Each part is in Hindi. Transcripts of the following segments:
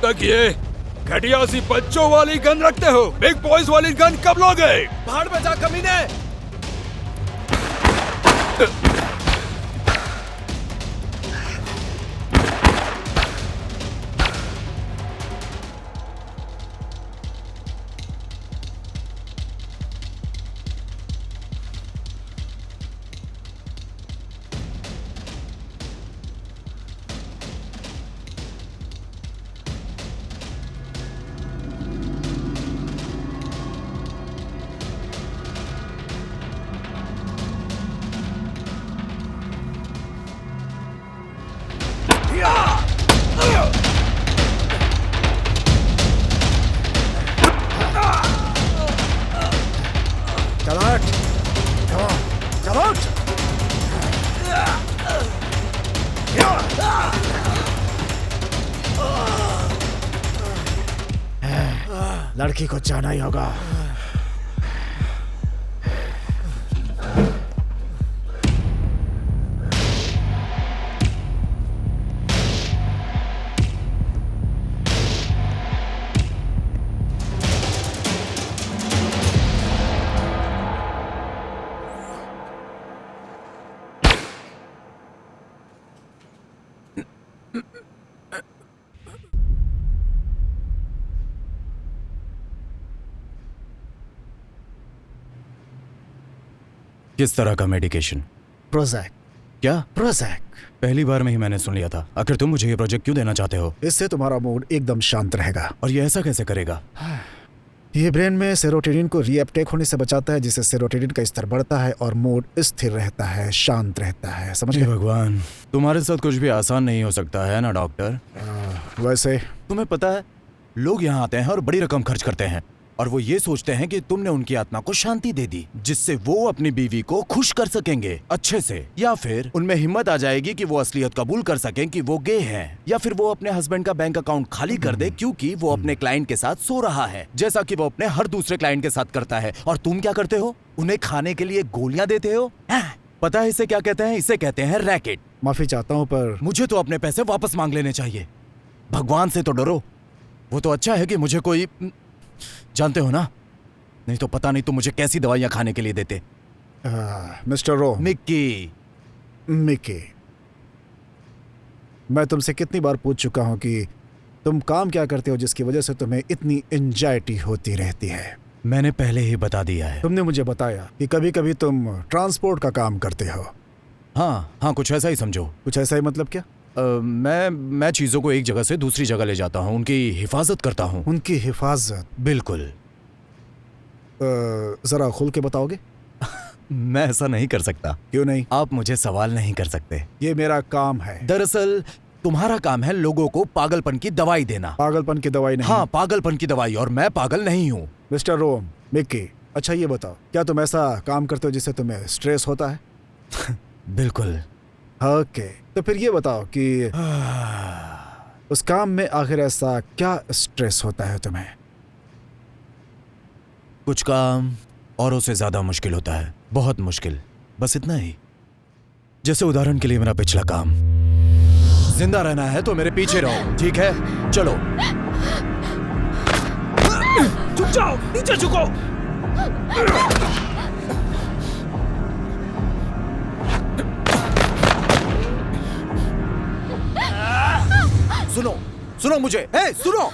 तक ये घटिया सी बच्चों वाली गन रखते हो? बिग बॉयज वाली गन कब लोगे? भाड़ में जा कमीने। लड़की को जाना ही होगा। किस तरह का मेडिकेशन? प्रोज़ैक। क्या? प्रोज़ैक। पहली बार में ही मैंने सुन लिया था। आखिर तुम मुझे ये प्रोजेक्ट क्यों देना चाहते हो? इससे तुम्हारा मूड एकदम शांत रहेगा। और ये ऐसा कैसे करेगा? ये ब्रेन में सेरोटोनिन को रीअपटेक होने से बचाता है, जिससे सेरोटोनिन का स्तर बढ़ता है और मूड स्थिर रहता है, शांत रहता है। समझ हे गए? भगवान, तुम्हारे साथ कुछ भी आसान नहीं हो सकता है ना डॉक्टर? वैसे तुम्हें पता है, लोग यहाँ आते हैं और बड़ी रकम खर्च करते हैं और वो ये सोचते हैं कि तुमने उनकी आत्मा को शांति दे दी, जिससे वो अपनी बीवी को खुश कर सकेंगे अच्छे से, या फिर उनमें हिम्मत आ जाएगी कि वो असलियत कबूल कर सकें कि वो गे हैं, या फिर वो अपने हस्बैंड का बैंक अकाउंट खाली कर दे क्योंकि वो अपने क्लाइंट के साथ सो रहा है, जैसा कि वो अपने हर दूसरे क्लाइंट के साथ करता है। और तुम क्या करते हो? उन्हें खाने के लिए गोलियां देते हो। पता है इसे क्या कहते हैं? इसे कहते हैं रैकेट। माफी चाहता हूँ, पर मुझे तो अपने पैसे वापस मांग लेने चाहिए। भगवान से तो डरो। वो तो अच्छा है कि मुझे कोई, जानते हो ना, नहीं तो पता नहीं तुम मुझे कैसी दवाइयां खाने के लिए देते। मिस्टर रो, मिक्की, मैं तुमसे कितनी बार पूछ चुका हूँ कि तुम काम क्या करते हो जिसकी वजह से तुम्हें इतनी एंजाइटी होती रहती है। मैंने पहले ही बता दिया है। तुमने मुझे बताया कि कभी कभी तुम ट्रांसपोर्ट का काम करते हो। हाँ, कुछ ऐसा ही समझो। कुछ ऐसा ही मतलब क्या? मैं चीजों को एक जगह से दूसरी जगह ले जाता हूँ, उनकी हिफाजत करता हूँ। उनकी हिफाजत? बिल्कुल। जरा खुल के बताओगे? मैं ऐसा नहीं कर सकता। क्यों नहीं? आप मुझे सवाल नहीं कर सकते। ये मेरा काम है। दरअसल तुम्हारा काम है लोगों को पागलपन की दवाई देना। पागलपन की दवाई नहीं? हाँ, पागलपन की दवाई, और मैं पागल नहीं हूँ। मिस्टर रोम, मिक्की, अच्छा ये बताओ, क्या तुम ऐसा काम करते हो जिससे तुम्हें स्ट्रेस होता है? बिल्कुल। ओके, तो फिर ये बताओ कि उस काम में आखिर ऐसा क्या स्ट्रेस होता है तुम्हें? कुछ काम औरों से ज्यादा मुश्किल होता है, बहुत मुश्किल, बस इतना ही। जैसे उदाहरण के लिए मेरा पिछला काम। जिंदा रहना है तो मेरे पीछे रहो, ठीक है? चलो। झुक जाओ, नीचे झुको। सुनो मुझे, सुनो।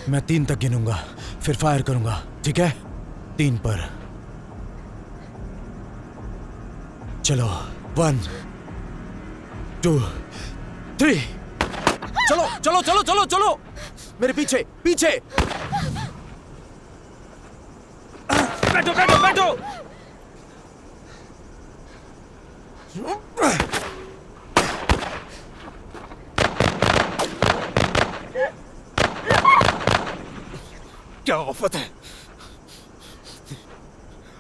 मैं 3 तक गिनूंगा, फिर फायर करूंगा, ठीक है? 3 पर। चलो, 1 2 3। चलो, मेरे पीछे। बैठो। क्या आफत है?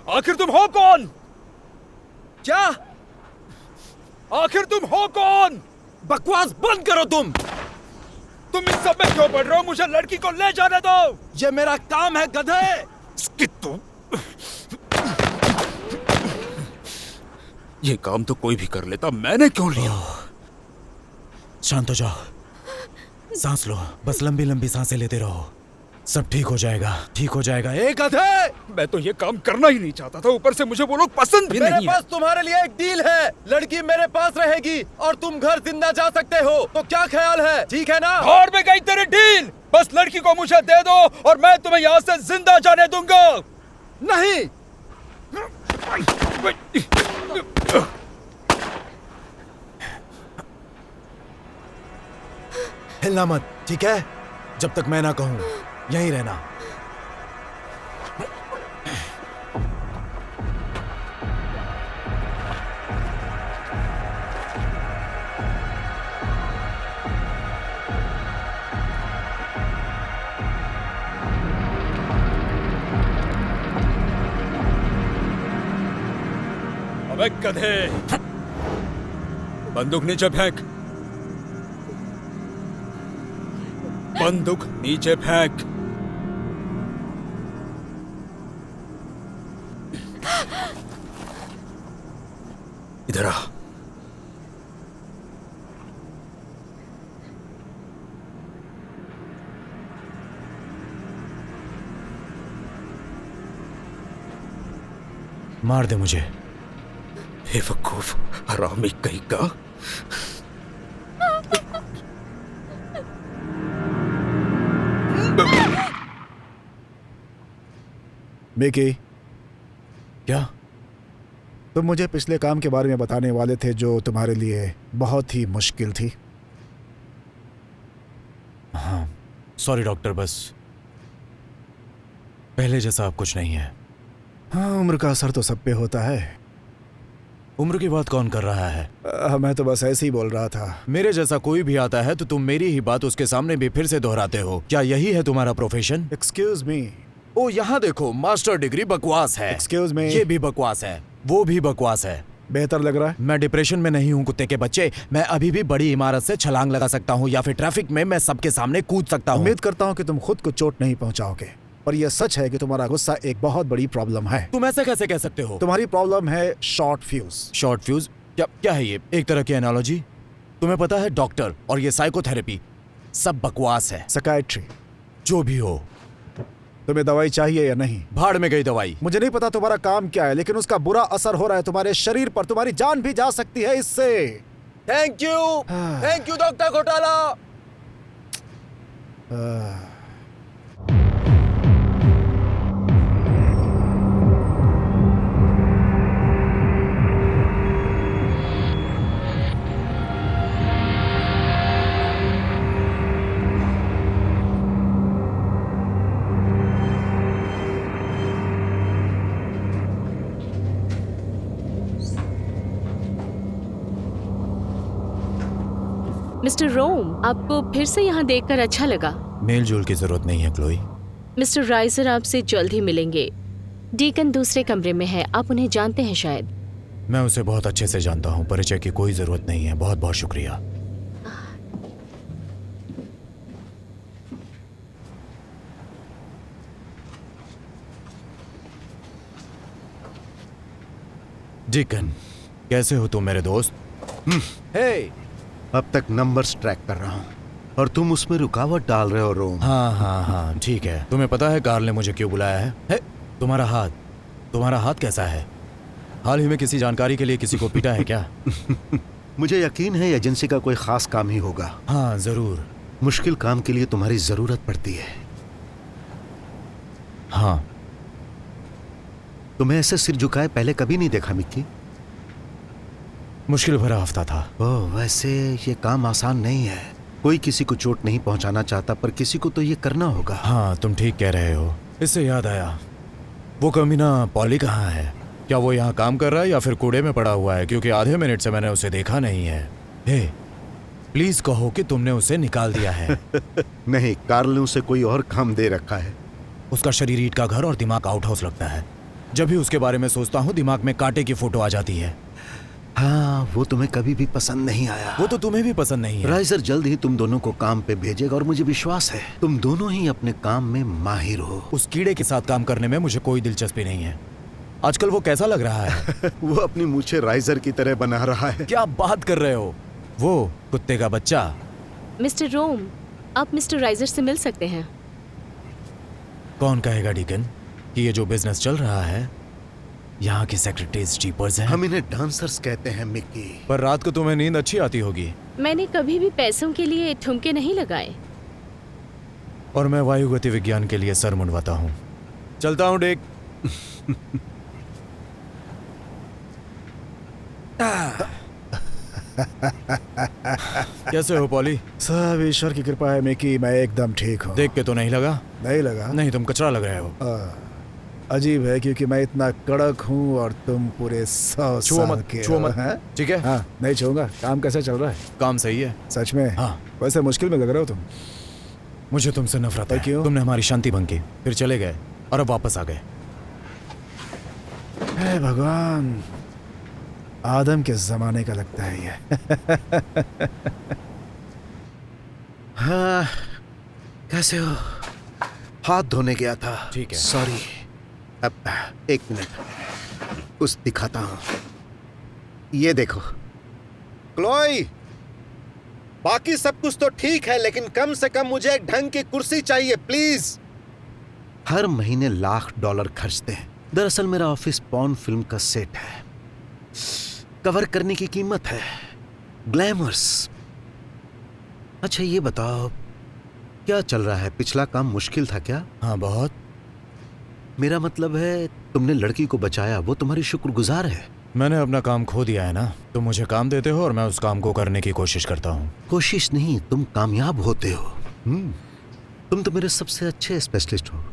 आखिर तुम हो कौन? क्या? आखिर तुम हो कौन? बकवास बंद करो तुम इन सब में क्यों पड़ रहे हो? मुझे लड़की को ले जाने दो। ये मेरा काम है, गधे। ये काम तो कोई भी कर लेता, मैंने क्यों लिया? शांत हो जाओ। सांस लो, बस लंबी लंबी सांसें लेते रहो। सब ठीक हो जाएगा, ठीक हो जाएगा। एक गधे! मैं तो ये काम करना ही नहीं चाहता था, ऊपर से मुझे वो लोग पसंद भी मेरे नहीं है। पास तुम्हारे लिए एक डील है। लड़की मेरे पास रहेगी और तुम घर जिंदा जा सकते हो। तो क्या ख्याल है? ठीक है ना? और में गई तेरी डील। बस लड़की को मुझे दे दो और मैं तुम्हें यहाँ से जिंदा जाने दूंगा। नहीं। हिलना मत, ठीक है? जब तक मैं ना कहूं, यहीं रहना। अबे गधे, बंदूक नीचे फेंक। बंदूक नीचे फेंक। इधर आ। मार दे मुझे। बेवकूफ, हरामी कहीं का। मिकी, क्या? तुम मुझे पिछले काम के बारे में बताने वाले थे जो तुम्हारे लिए बहुत ही मुश्किल थी। हाँ, सॉरी डॉक्टर, बस पहले जैसा अब कुछ नहीं है। हाँ, उम्र का असर तो सब पे होता है। उम्र की बात कौन कर रहा है? मैं तो बस ऐसे ही बोल रहा था। मेरे जैसा कोई भी आता है तो तुम मेरी ही बात उसके सामने भी फिर से दोहराते हो। क्या यही है तुम्हारा प्रोफेशन? Excuse me. ओ यहाँ देखो, मास्टर डिग्री बकवास है। Excuse me. ये भी बकवास है, वो भी बकवास है। बेहतर लग रहा है? मैं डिप्रेशन में नहीं हूँ कुत्ते के बच्चे। मैं अभी भी बड़ी इमारत से छलांग लगा सकता हूँ या फिर ट्रैफिक में मैं सबके सामने कूद सकता हूँ। उम्मीद करता हूँ कि तुम खुद को चोट नहीं पहुंचाओगे, पर यह सच है कि तुम्हारा गुस्सा एक बहुत बड़ी प्रॉब्लम है। तुम ऐसे कैसे कह सकते हो? तुम्हारी प्रॉब्लम है शॉर्ट फ्यूज। Short fuse? क्या है ये? एक तरह की एनालॉजी? तुम्हें पता है डॉक्टर और ये साइकोथेरेपी सब बकवास है। साइकियाट्री, जो भी हो। तुम्हें दवाई चाहिए या नहीं? भाड़ में गई दवाई। मुझे नहीं पता तुम्हारा काम क्या है, लेकिन उसका बुरा असर हो रहा है तुम्हारे शरीर पर। तुम्हारी जान भी जा सकती है इससे। थैंक यू डॉक्टर घोटाला। मिस्टर रोम, आपको फिर से यहाँ देखकर अच्छा लगा। मेल जोल की जरूरत नहीं है क्लोई। मिस्टर राइजर आपसे जल्द ही मिलेंगे। डीकन दूसरे कमरे में है, आप उन्हें जानते हैं शायद। मैं उसे बहुत अच्छे से जानता हूँ, परिचय की कोई जरूरत नहीं है। बहुत बहुत शुक्रिया। डीकन, कैसे हो तुम मेरे दोस्त? हे, अब तक नंबर्स ट्रैक कर रहा हूँ और तुम उसमें रुकावट डाल रहे हो रोम। हाँ, ठीक है। तुम्हें पता है कार्ल ने मुझे क्यों बुलाया है? तुम्हारा हाथ कैसा है? हाल ही में किसी जानकारी के लिए किसी को पीटा है क्या? मुझे यकीन है एजेंसी का कोई खास काम ही होगा। हाँ जरूर। मुश्किल काम के लिए तुम्हारी जरूरत पड़ती है। हाँ। तुम्हें ऐसे सिर झुकाए पहले कभी नहीं देखा मिक्की। मुश्किल भरा हफ्ता था। ओह, वैसे ये काम आसान नहीं है। कोई किसी को चोट नहीं पहुंचाना चाहता, पर किसी को तो ये करना होगा। हाँ, तुम ठीक कह रहे हो। इससे याद आया, वो कमीना पॉली कहाँ है? क्या वो यहाँ काम कर रहा है या फिर कूड़े में पड़ा हुआ है? क्योंकि आधे मिनट से मैंने उसे देखा नहीं है। हे, प्लीज कहो कि तुमने उसे निकाल दिया है। नहीं, कार्ल ने उसे कोई और काम दे रखा है। उसका शरीर ईंट का घर और दिमाग आउट हाउस लगता है। जब भी उसके बारे में सोचता हूँ दिमाग में कांटे की फोटो आ जाती है। हाँ, वो तुम्हें कभी भी पसंद नहीं आया। वो तो तुम्हें भी पसंद नहीं है। राइजर जल्द ही तुम दोनों को काम पे भेजेगा और मुझे विश्वास है तुम दोनों ही अपने काम में माहिर हो। उस कीड़े के साथ काम करने में मुझे कोई दिलचस्पी नहीं है। आजकल वो कैसा लग रहा है? वो अपनी मूछें राइजर की तरह बना रहा है। क्या बात कर रहे हो? वो कुत्ते का बच्चा। मिस्टर रोम, आप मिस्टर राइजर से मिल सकते हैं। कौन कहेगा डीकन कि ये जो बिजनेस चल रहा है यहाँ की सेक्रेटरीज चीपर्स हैं? हम इन्हें डांसर्स कहते हैं मिक्की। पर रात को तुम्हें नींद अच्छी आती होगी। मैंने कभी भी पैसों के लिए ठुमके नहीं लगाए। और मैं वायुगति विज्ञान के लिए सर मुंडवाता हूँ। चलता हूँ डिक। कैसे हो पॉली? सब ईश्वर की कृपा है मिकी, मैं एकदम ठीक हूँ। देख के तो नहीं लगा। नहीं लगा? नहीं, तुम कचरा लग रहे हो। अजीब है क्योंकि मैं इतना कड़क हूँ और तुम पूरे 100 छुओ साल मत, के छुओ हो, मत। हैं? ठीक है? हाँ, नहीं छूऊंगा। काम कैसा चल रहा है? काम सही है। सच में? हाँ। वैसे मुश्किल में लग रहे हो तुम। मुझे तुमसे नफरत है। क्यों? तुमने हमारी शांति भंग की, फिर चले गए और अब वापस आ गए। हे भगवान, आदम के जमाने का लगता है ये। हाँ, कैसे हो? हाथ धोने गया था। ठीक है। सॉरी। अब 1 मिनट कुछ दिखाता हूँ। ये देखो क्लोई, बाकी सब कुछ तो ठीक है लेकिन कम से कम मुझे एक ढंग की कुर्सी चाहिए प्लीज। हर महीने $1,00,000 खर्चते हैं। दरअसल मेरा ऑफिस पॉर्न फिल्म का सेट है। कवर करने की कीमत है ग्लैमर्स। अच्छा ये बताओ क्या चल रहा है? पिछला काम मुश्किल था क्या? हाँ बहुत। मेरा मतलब है तुमने लड़की को बचाया, वो तुम्हारी शुक्रगुजार है। मैंने अपना काम खो दिया है ना। तुम मुझे काम देते हो और मैं उस काम को करने की कोशिश करता हूँ। कोशिश नहीं, तुम कामयाब होते हो। तुम तो मेरे सबसे अच्छे स्पेशलिस्ट हो।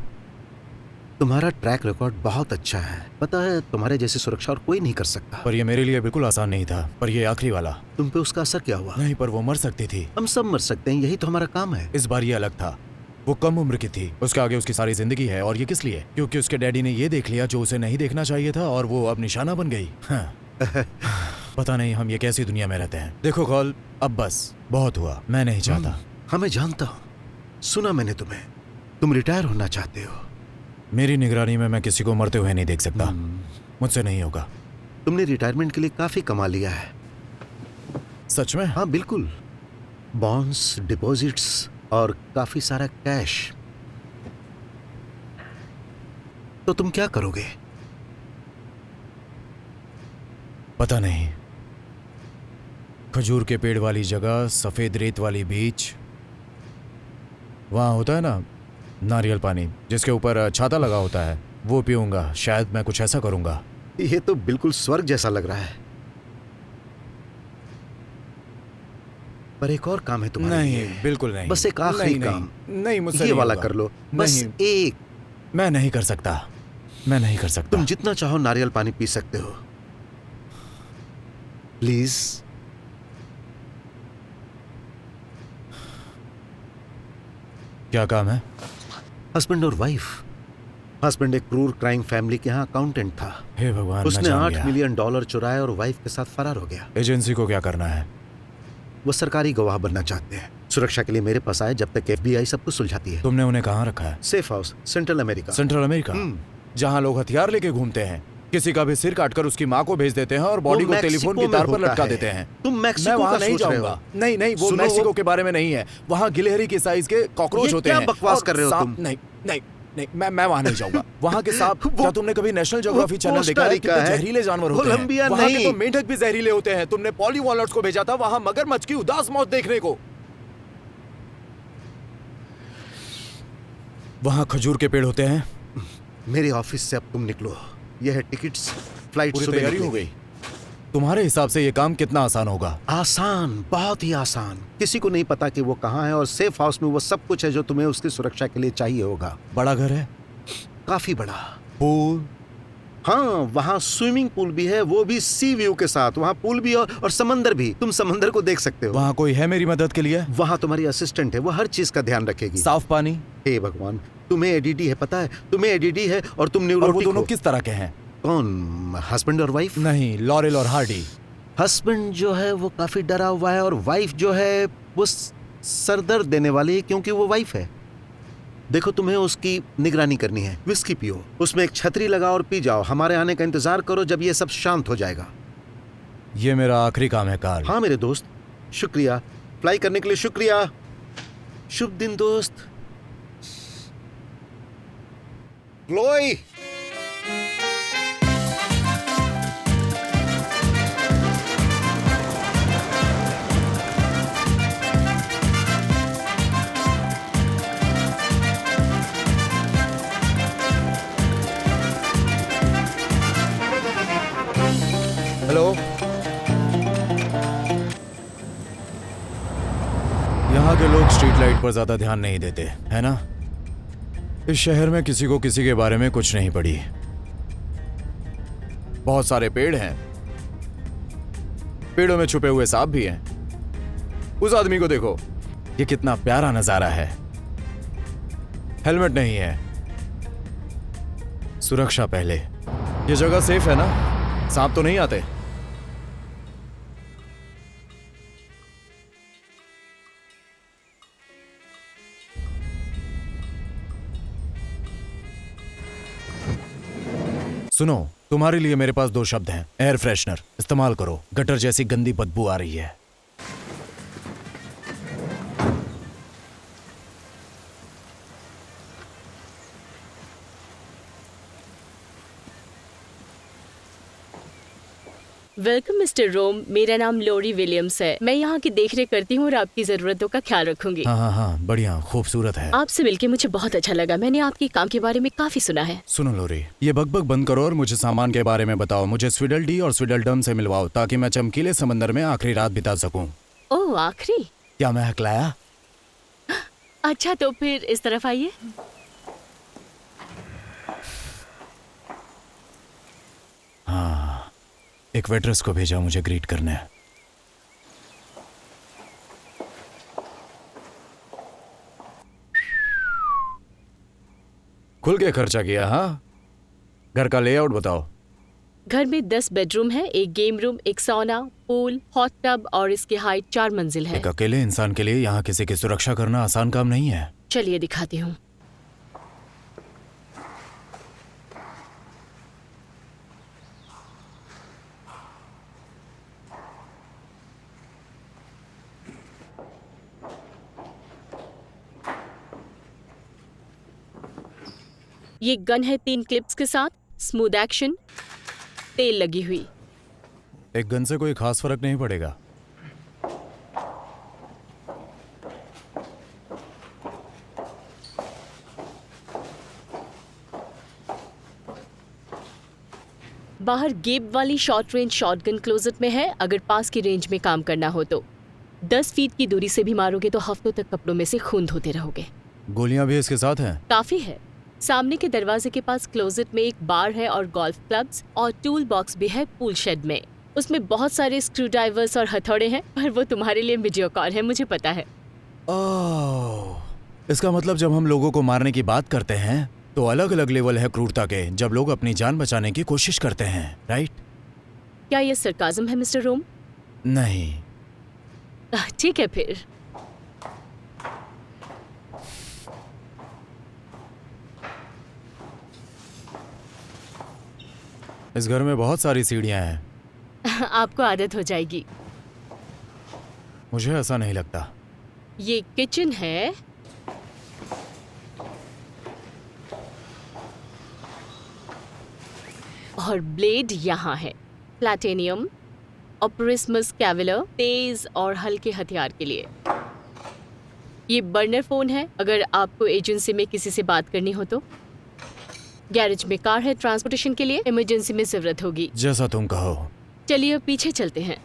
तुम्हारा ट्रैक रिकॉर्ड बहुत अच्छा है। पता है तुम्हारे जैसी सुरक्षा और कोई नहीं कर सकता। पर ये मेरे लिए बिल्कुल आसान नहीं था। पर ये आखिरी वाला। तुम पे उसका असर क्या हुआ? नहीं, पर वो मर सकती थी। हम सब मर सकते हैं, यही तो हमारा काम है। इस बार ये अलग था। वो कम उम्र की थी, उसके आगे उसकी सारी जिंदगी है। और ये किस लिए? क्योंकि उसके डैडी ने ये देख लिया जो उसे नहीं देखना चाहिए था और वो अब निशाना बन गई। हाँ। पता नहीं हम ये कैसी दुनिया में रहते हैं। देखो कॉल, अब बस बहुत हुआ। मैं नहीं चाहता। हाँ मैं जानता हूँ, सुना मैंने तुम्हें। तुम रिटायर होना चाहते हो। मेरी निगरानी में मैं किसी को मरते हुए नहीं देख सकता। मुझसे नहीं होगा। तुमने रिटायरमेंट के लिए काफी कमा लिया है। सच में? हाँ बिल्कुल। बॉन्ड्स, डिपॉजिट्स और काफी सारा कैश। तो तुम क्या करोगे? पता नहीं। खजूर के पेड़ वाली जगह, सफेद रेत वाली बीच, वहां होता है ना नारियल पानी जिसके ऊपर छाता लगा होता है, वो पीऊंगा। शायद मैं कुछ ऐसा करूंगा। ये तो बिल्कुल स्वर्ग जैसा लग रहा है। पर एक और काम है तुम्हारे नहीं, लिए। बिल्कुल नहीं। बस एक आखिरी नहीं, काम। नहीं, मुझसे ये नहीं वाला होगा। कर लो, बस नहीं, एक। मैं नहीं कर सकता। मैं नहीं कर सकता। तुम जितना चाहो नारियल पानी पी सकते हो, प्लीज। क्या काम है? हस्बैंड और वाइफ। हस्बैंड एक क्रूर क्राइम फैमिली के यहाँ अकाउंटेंट था। हे भगवान, उसने मैं जान $8 गया। मिलियन चुराए और वाइफ के साथ फरार हो गया। एजेंसी को क्या करना है? वो सरकारी गवाह बनना चाहते हैं। सुरक्षा के लिए मेरे पास आए जब तक FBI सब कुछ सुलझाती है। तुमने उन्हें कहाँ रखा है? Safe house, central America. Central America, जहाँ लोग हथियार लेके घूमते हैं, किसी का भी सिर काटकर उसकी माँ को भेज देते हैं और बॉडी को टेलीफोन की तार पर लटका देते हैं। तुम मैं मैक्सिको वहाँ का नहीं सोच रहे हो। जाऊंगा। नहीं नहीं, वो सुनो, मैक्सिको के बारे में नहीं है। वहाँ गिलहरी के साइज के कॉकरोच ये होते क्या हैं। बकवास और कर रहे हो सांप- तुम? नहीं नहीं नहीं, मैं वहाँ नहीं जाऊंगा। वहाँ के सांप, वो- क्या तुमने कभी नेशनल ज्योग्राफी वो चैनल देखा है? कोस्टा कितने रिका है। जहरीले जानवर होते कोलंबिया हैं। वहाँ के नहीं। तो मेंढक भी जहरीले होते हैं। तुमने पॉली वॉलर्स को भेजा था वहाँ मगरमच्छ की उदास मौत देखने को। वहाँ खजूर के पेड़ होते हैं। मेरे ऑफिस से अब तुम निकलो। यह है टिकट्स, फ्लाइट पूरी सुबह तैयारी हो निकलेगी। गई। तुम्हारे हिसाब से ये काम कितना आसान होगा? आसान, बहुत ही आसान। किसी को नहीं पता कि वो कहाँ है और सेफ हाउस में वो सब कुछ है जो तुम्हें उसकी सुरक्षा के लिए चाहिए होगा। बड़ा घर है? काफी बड़ा। पूल? हाँ, वहाँ स्विमिंग पूल भी है, वो भी सी व्यू के साथ। वहाँ पूल भी और समंदर भी। तुम समंदर को देख सकते हो। वहाँ कोई है मेरी मदद के लिए? वहाँ तुम्हारी असिस्टेंट है, वो हर चीज का ध्यान रखेगी। साफ पानी? हे भगवान, तुम्हें एडीडी है, पता है? तुम्हें एडीडी है और तुम और वो न्यूरोटिक दोनों हो। किस तरह के हैं? कौन, हस्बैंड और वाइफ? नहीं, लॉरेल और हार्डी। हस्बैंड जो है वो काफी डरा हुआ है और वाइफ जो है वो सरदर्द देने वाली है क्योंकि वो वाइफ है। देखो, तुम्हें उसकी निगरानी करनी है। विस्की पियो, उसमें एक छतरी लगाओ और पी जाओ। हमारे आने का इंतजार करो जब ये सब शांत हो जाएगा। ये मेरा आखिरी काम है कार्ल। हाँ मेरे दोस्त, शुक्रिया। फ्लाई करने के लिए शुक्रिया। शुभ दिन दोस्त। Chloe, hello. यहाँ के लोग स्ट्रीट लाइट पर ज्यादा ध्यान नहीं देते, है ना? इस शहर में किसी को किसी के बारे में कुछ नहीं पड़ी। बहुत सारे पेड़ हैं, पेड़ों में छुपे हुए सांप भी हैं। उस आदमी को देखो, ये कितना प्यारा नजारा है। हेलमेट नहीं है। सुरक्षा पहले। ये जगह सेफ है ना? सांप तो नहीं आते? सुनो, तुम्हारे लिए मेरे पास 2 शब्द हैं। एयर फ्रेशनर इस्तेमाल करो। गटर जैसी गंदी बदबू आ रही है। वेलकम मिस्टर रोम, मेरा नाम लोरी विलियम्स है। मैं यहाँ की देखरेख करती हूँ और आपकी जरूरतों का ख्याल रखूंगी। हाँ, बढ़िया, खूबसूरत है। आपसे मिलके मुझे बहुत अच्छा लगा। मैंने आपके काम के बारे में काफी सुना है। सुनो लोरी, ये बकबक बंद करो और मुझे सामान के बारे में बताओ। मुझे स्विडल डी और स्विडल डम से मिलवाओ ताकि मैं चमकीले समंदर में आखिरी रात बिता सकूं। ओह, आखिरी? क्या मैं हकलाया? अच्छा, तो फिर इस तरफ आइए। एक वेट्रेस को भेजा मुझे ग्रीट करने। खुल के खर्चा किया। हाँ, घर का लेआउट बताओ। घर में 10 बेडरूम है, एक गेम रूम, एक सौना, पूल, हॉट टब और इसकी हाइट 4 मंजिल है। एक अकेले इंसान के लिए यहाँ किसी की सुरक्षा करना आसान काम नहीं है। चलिए दिखाती हूँ। ये गन है 3 क्लिप्स के साथ, स्मूथ एक्शन, तेल लगी हुई। एक गन से कोई खास फर्क नहीं पड़ेगा। बाहर गेब वाली शॉर्ट रेंज शॉटगन क्लोजेट में है। अगर पास की रेंज में काम करना हो तो 10 फीट की दूरी से भी मारोगे तो हफ्तों तक कपड़ों में से खून धोते रहोगे। गोलियां भी इसके साथ हैं? काफी है। सामने के दरवाजे के पास क्लोजेट में एक बार है और गोल्फ क्लब्स और टूल बॉक्स भी है पूल शेड में। उसमें बहुत सारे स्क्रू ड्राइवर्स और हथौड़े हैं, पर वो तुम्हारे लिए वीडियो कॉल है, मुझे पता है। ओह, इसका मतलब जब हम लोगों को मारने की बात करते हैं तो अलग अलग लेवल है क्रूरता के, जब लोग अपनी जान बचाने की कोशिश करते हैं, राइट? क्या ये सरकाज़म है मिस्टर रोम? नहीं। ठीक है फिर। इस घर में बहुत सारी सीढ़ियां हैं। आपको आदत हो जाएगी। मुझे ऐसा नहीं लगता। ये किचन है। और ब्लेड यहाँ है। प्लैटिनियम, ऑपरेस्मस कैवेलर, तेज और हल्के हथियार के लिए। ये बर्नर फोन है अगर आपको एजेंसी में किसी से बात करनी हो तो। गैरेज में कार है ट्रांसपोर्टेशन के लिए, इमरजेंसी में जरूरत होगी। जैसा तुम कहो। चलिए अब पीछे चलते हैं।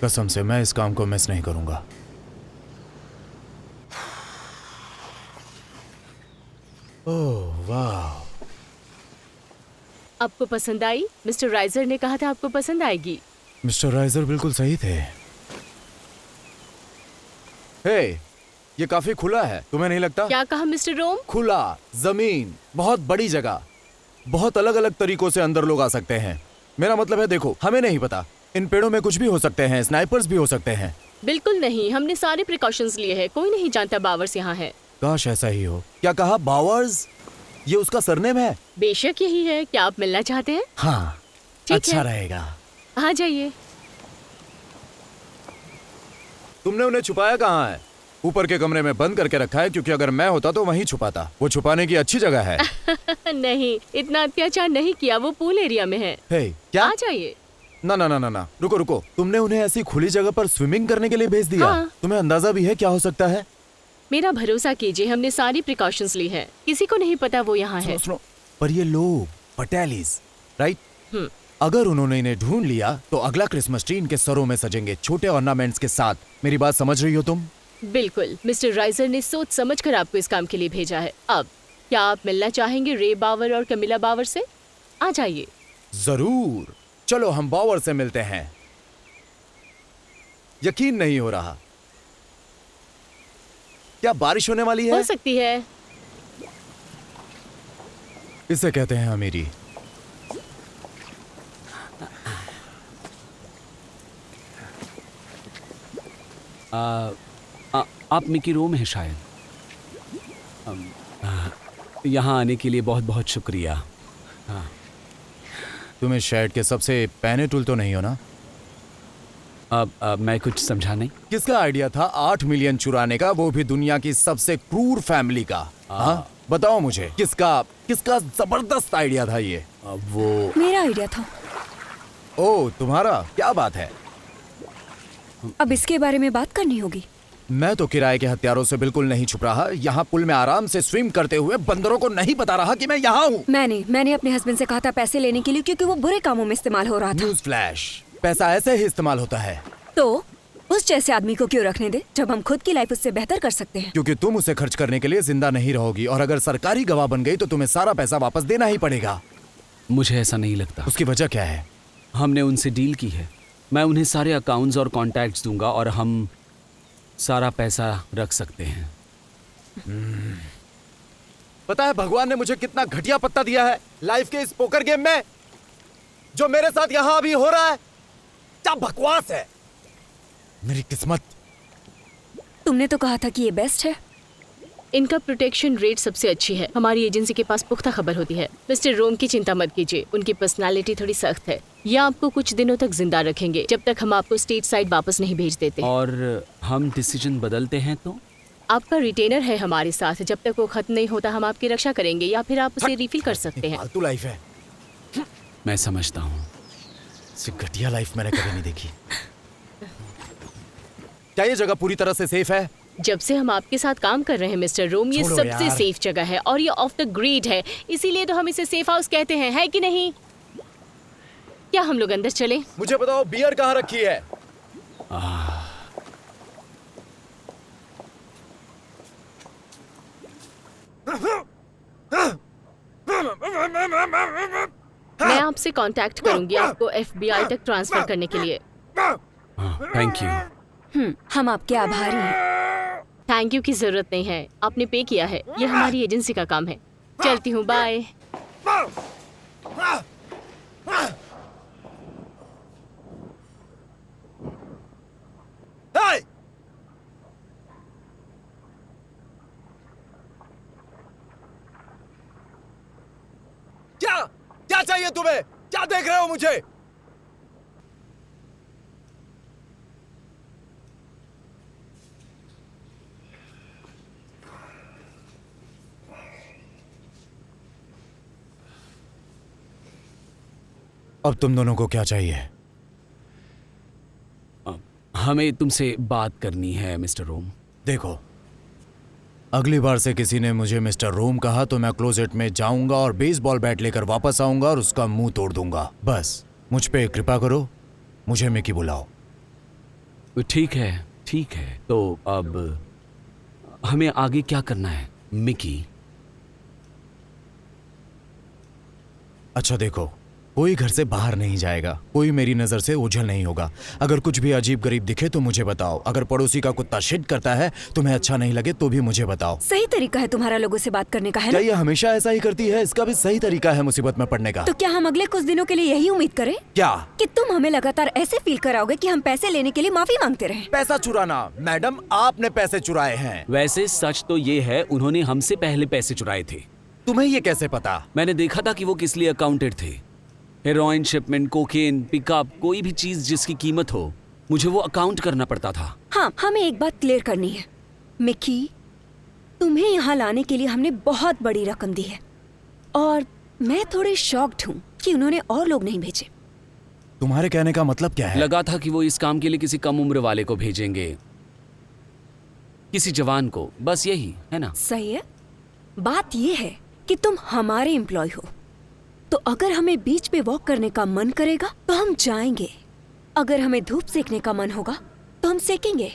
कसम से मैं इस काम को मिस नहीं करूंगा। ओह वाह, आपको पसंद आई? मिस्टर राइजर ने कहा था आपको पसंद आएगी। मिस्टर राइजर बिल्कुल सही थे। हे, ये काफी खुला है, तुम्हें नहीं लगता? क्या कहा मिस्टर रोम? खुला जमीन, बहुत बड़ी जगह, बहुत अलग अलग तरीकों से अंदर लोग आ सकते हैं। मेरा मतलब है, देखो, हमें नहीं पता, इन पेड़ों में कुछ भी हो सकते हैं, स्नाइपर्स भी हो सकते हैं। बिल्कुल नहीं, हमने सारे प्रिकॉशंस लिए हैं। कोई नहीं जानता बावर्स यहाँ है। काश ऐसा ही हो। क्या कहा? बावर्स? ये उसका सरनेम है? बेशक यही है। क्या आप मिलना चाहते हैं? हाँ, ठीक अच्छा है। रहेगा। आ जाइए। तुमने उन्हें छुपाया कहाँ है? ऊपर के कमरे में बंद करके रखा है, क्योंकि अगर मैं होता तो वहीं छुपाता। वो छुपाने की अच्छी जगह है। नहीं, इतना अत्याचार नहीं किया, वो पूल एरिया में है। हे, क्या? आ जाइए। ना ना ना ना ना, रुको रुको, तुमने उन्हें ऐसी खुली जगह पर स्विमिंग करने के लिए भेज दिया? हाँ। तुम्हें अंदाजा भी है क्या हो सकता है? मेरा भरोसा कीजिए, हमने सारी प्रिकॉशंस ली है, किसी को नहीं पता वो यहाँ है। सुनो, पर ये लोग पटेलिस, राइट? अगर उन्होंने इन्हें ढूंढ लिया तो अगला क्रिसमस ट्री इनके सरों में सजेंगे, छोटे ऑर्नामेंट्स के साथ। मेरी बात समझ रही हो तुम? बिल्कुल, मिस्टर राइजर ने सोच समझकर आपको इस काम के लिए भेजा है। अब क्या आप मिलना चाहेंगे रे बावर और कमिला बावर से? आ जाइए। जरूर, चलो हम बावर से मिलते हैं। यकीन नहीं हो रहा, क्या बारिश होने वाली हो है? सकती है। इसे कहते हैं अमीरी। आप मिकी रोम हैं शायद। यहाँ आने के लिए बहुत बहुत शुक्रिया। तुम्हें शर्ट के सबसे पहने टूल तो नहीं हो ना? अब मैं कुछ समझा नहीं। किसका आइडिया था 8 मिलियन चुराने का, वो भी दुनिया की सबसे क्रूर फैमिली का? हाँ, बताओ मुझे, किसका जबरदस्त आइडिया था ये? वो मेरा आइडिया था। ओ, तुम्हारा? क्या बात है? अब इसके बारे में बात करनी होगी। मैं तो किराए के हथियारों से बिल्कुल नहीं छुप रहा। यहाँ पुल में आराम से स्विम करते हुए बंदरों को नहीं बता रहा कि मैं यहाँ हूँ। मैंने अपने हस्बैंड से कहा था पैसे लेने के लिए, क्योंकि वो बुरे कामों में इस्तेमाल हो रहा था। न्यूज़ फ्लैश, पैसा ऐसे ही इस्तेमाल होता है। तो उस जैसे आदमी को क्यों रखने दे, जब हम खुद की लाइफ उससे बेहतर कर सकते हैं। क्योंकि तुम उसे खर्च करने के लिए जिंदा नहीं रहोगी, और अगर सरकारी गवाह बन गई तो तुम्हें सारा पैसा वापस देना ही पड़ेगा। मुझे ऐसा नहीं लगता। उसकी वजह क्या है? हमने उनसे डील की है। मैं उन्हें सारे अकाउंट्स और कॉन्टैक्ट्स दूंगा और हम सारा पैसा रख सकते हैं। पता है भगवान ने मुझे कितना घटिया पत्ता दिया है लाइफ के इस पोकर गेम में? जो मेरे साथ यहाँ अभी हो रहा है, क्या बकवास है। मेरी किस्मत। तुमने तो कहा था कि ये बेस्ट है। इनका प्रोटेक्शन रेट सबसे अच्छी है। हमारी एजेंसी के पास पुख्ता खबर होती है। मिस्टर रोम की चिंता मत कीजिए, उनकी पर्सनालिटी थोड़ी सख्त है। ये आपको कुछ दिनों तक जिंदा रखेंगे, जब तक हम आपको स्टेट साइड वापस नहीं भेज देते। और हम डिसीजन बदलते हैं तो? आपका रिटेनर है हमारे साथ, जब तक वो खत्म नहीं होता हम आपकी रक्षा करेंगे, या फिर आप उसे रिफिल कर सकते हैं। फालतू लाइफ है। मैं समझता हूँ। इससे घटिया लाइफ मैंने कभी नहीं देखी। क्या ये जगह पूरी तरह से सेफ है? जब से हम आपके साथ काम कर रहे हैं मिस्टर रोम, ये छोड़ो सबसे यार। सेफ जगह है, और ये ऑफ द ग्रिड है, इसीलिए तो हम इसे सेफ हाउस कहते हैं, है कि नहीं? क्या हम लोग अंदर चलें? मुझे बताओ बियर कहाँ रखी है? मैं आपसे कांटेक्ट करूंगी आपको FBI तक ट्रांसफर करने के लिए। Thank you. हम आपके आभारी हैं। थैंक यू की जरूरत नहीं है, आपने पे किया है, ये हमारी एजेंसी का काम है। चलती हूँ, बाय। Hey! क्या चाहिए तुम्हें? क्या देख रहे हो मुझे? अब तुम दोनों को क्या चाहिए? हमें तुमसे बात करनी है मिस्टर रोम। देखो, अगली बार से किसी ने मुझे मिस्टर रोम कहा तो मैं क्लोजेट में जाऊंगा और बेसबॉल बैट लेकर वापस आऊंगा और उसका मुंह तोड़ दूंगा। बस मुझ पे कृपा करो, मुझे मिकी बुलाओ। ठीक है। तो अब हमें आगे क्या करना है मिकी? अच्छा देखो, कोई घर से बाहर नहीं जाएगा, कोई मेरी नजर से ओझल नहीं होगा। अगर कुछ भी अजीब गरीब दिखे तो मुझे बताओ। अगर पड़ोसी का कुत्ता शिट करता है, तुम्हें अच्छा नहीं लगे तो भी मुझे बताओ। सही तरीका है तुम्हारा लोगों से बात करने का, है क्या ना? ये हमेशा ऐसा ही करती है? इसका भी सही तरीका है मुसीबत में पड़ने का। तो क्या हम अगले कुछ दिनों के लिए यही उम्मीद करें क्या? कि तुम हमें लगातार ऐसे फील कराओगे कि हम पैसे लेने के लिए माफी मांगते रहें? पैसा चुराना? मैडम, आपने पैसे चुराए हैं। वैसे सच तो ये है, उन्होंने हमसे पहले पैसे चुराए थे। तुम्हें ये कैसे पता? मैंने देखा था कि वो किस लिए अकाउंटेड थे। हेरोइन शिपमेंट, कोकेन, पिकअप, कोई भी चीज जिसकी कीमत हो मुझे वो अकाउंट करना पड़ता था। हाँ, हमें एक बात क्लियर करनी है मिकी, तुम्हें यहाँ लाने के लिए हमने बहुत बड़ी रकम दी है और मैं थोड़ी शॉक्ड हूँ कि उन्होंने और लोग नहीं भेजे। तुम्हारे कहने का मतलब क्या है? लगा था कि वो इस काम के लिए किसी कम उम्र वाले को भेजेंगे, किसी जवान को, बस यही है ना? सही है। बात ये है कि तुम हमारे एम्प्लॉय हो, तो अगर हमें बीच पे वॉक करने का मन करेगा तो हम जाएंगे, अगर हमें धूप सेकने का मन होगा तो हम सेकेंगे,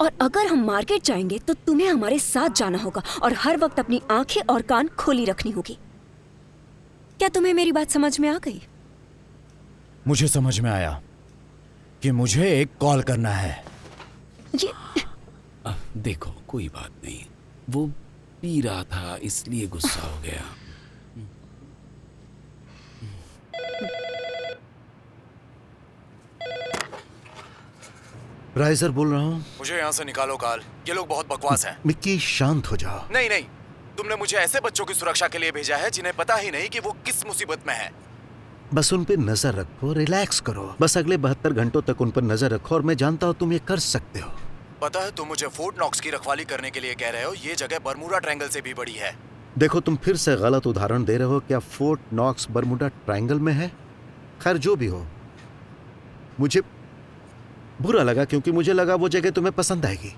और अगर हम मार्केट जाएंगे तो तुम्हें हमारे साथ जाना होगा और हर वक्त अपनी आंखें और कान खोली रखनी होगी। क्या तुम्हें मेरी बात समझ में आ गई? मुझे समझ में आया कि मुझे एक कॉल करना है। ये देखो, कोई बात नहीं, वो पी रहा था इसलिए गुस्सा हो गया। राइजर बोल रहा हूँ। मुझे यहाँ से निकालो काल, ये लोग बहुत बकवास हैं। मिक्की शांत हो जाओ। नहीं नहीं, तुमने मुझे ऐसे बच्चों की सुरक्षा के लिए भेजा है जिन्हें पता ही नहीं कि वो किस मुसीबत में है। बस उन पे नजर रखो, रिलैक्स करो, बस अगले 72 घंटों तक उन पर नजर रखो और मैं जानता हूँ तुम ये कर सकते हो। पता है, तुम मुझे फोर्ट नॉक्स की रखवाली करने के लिए कह रहे हो, ये जगह बरमूडा ट्रायंगल से भी बड़ी है। देखो, तुम फिर से गलत उदाहरण दे रहे हो। क्या फोर्ट नॉक्स बरमूडा ट्रायंगल में है? खैर जो भी हो, मुझे बुरा लगा क्योंकि मुझे लगा वो जगह तुम्हें पसंद आएगी।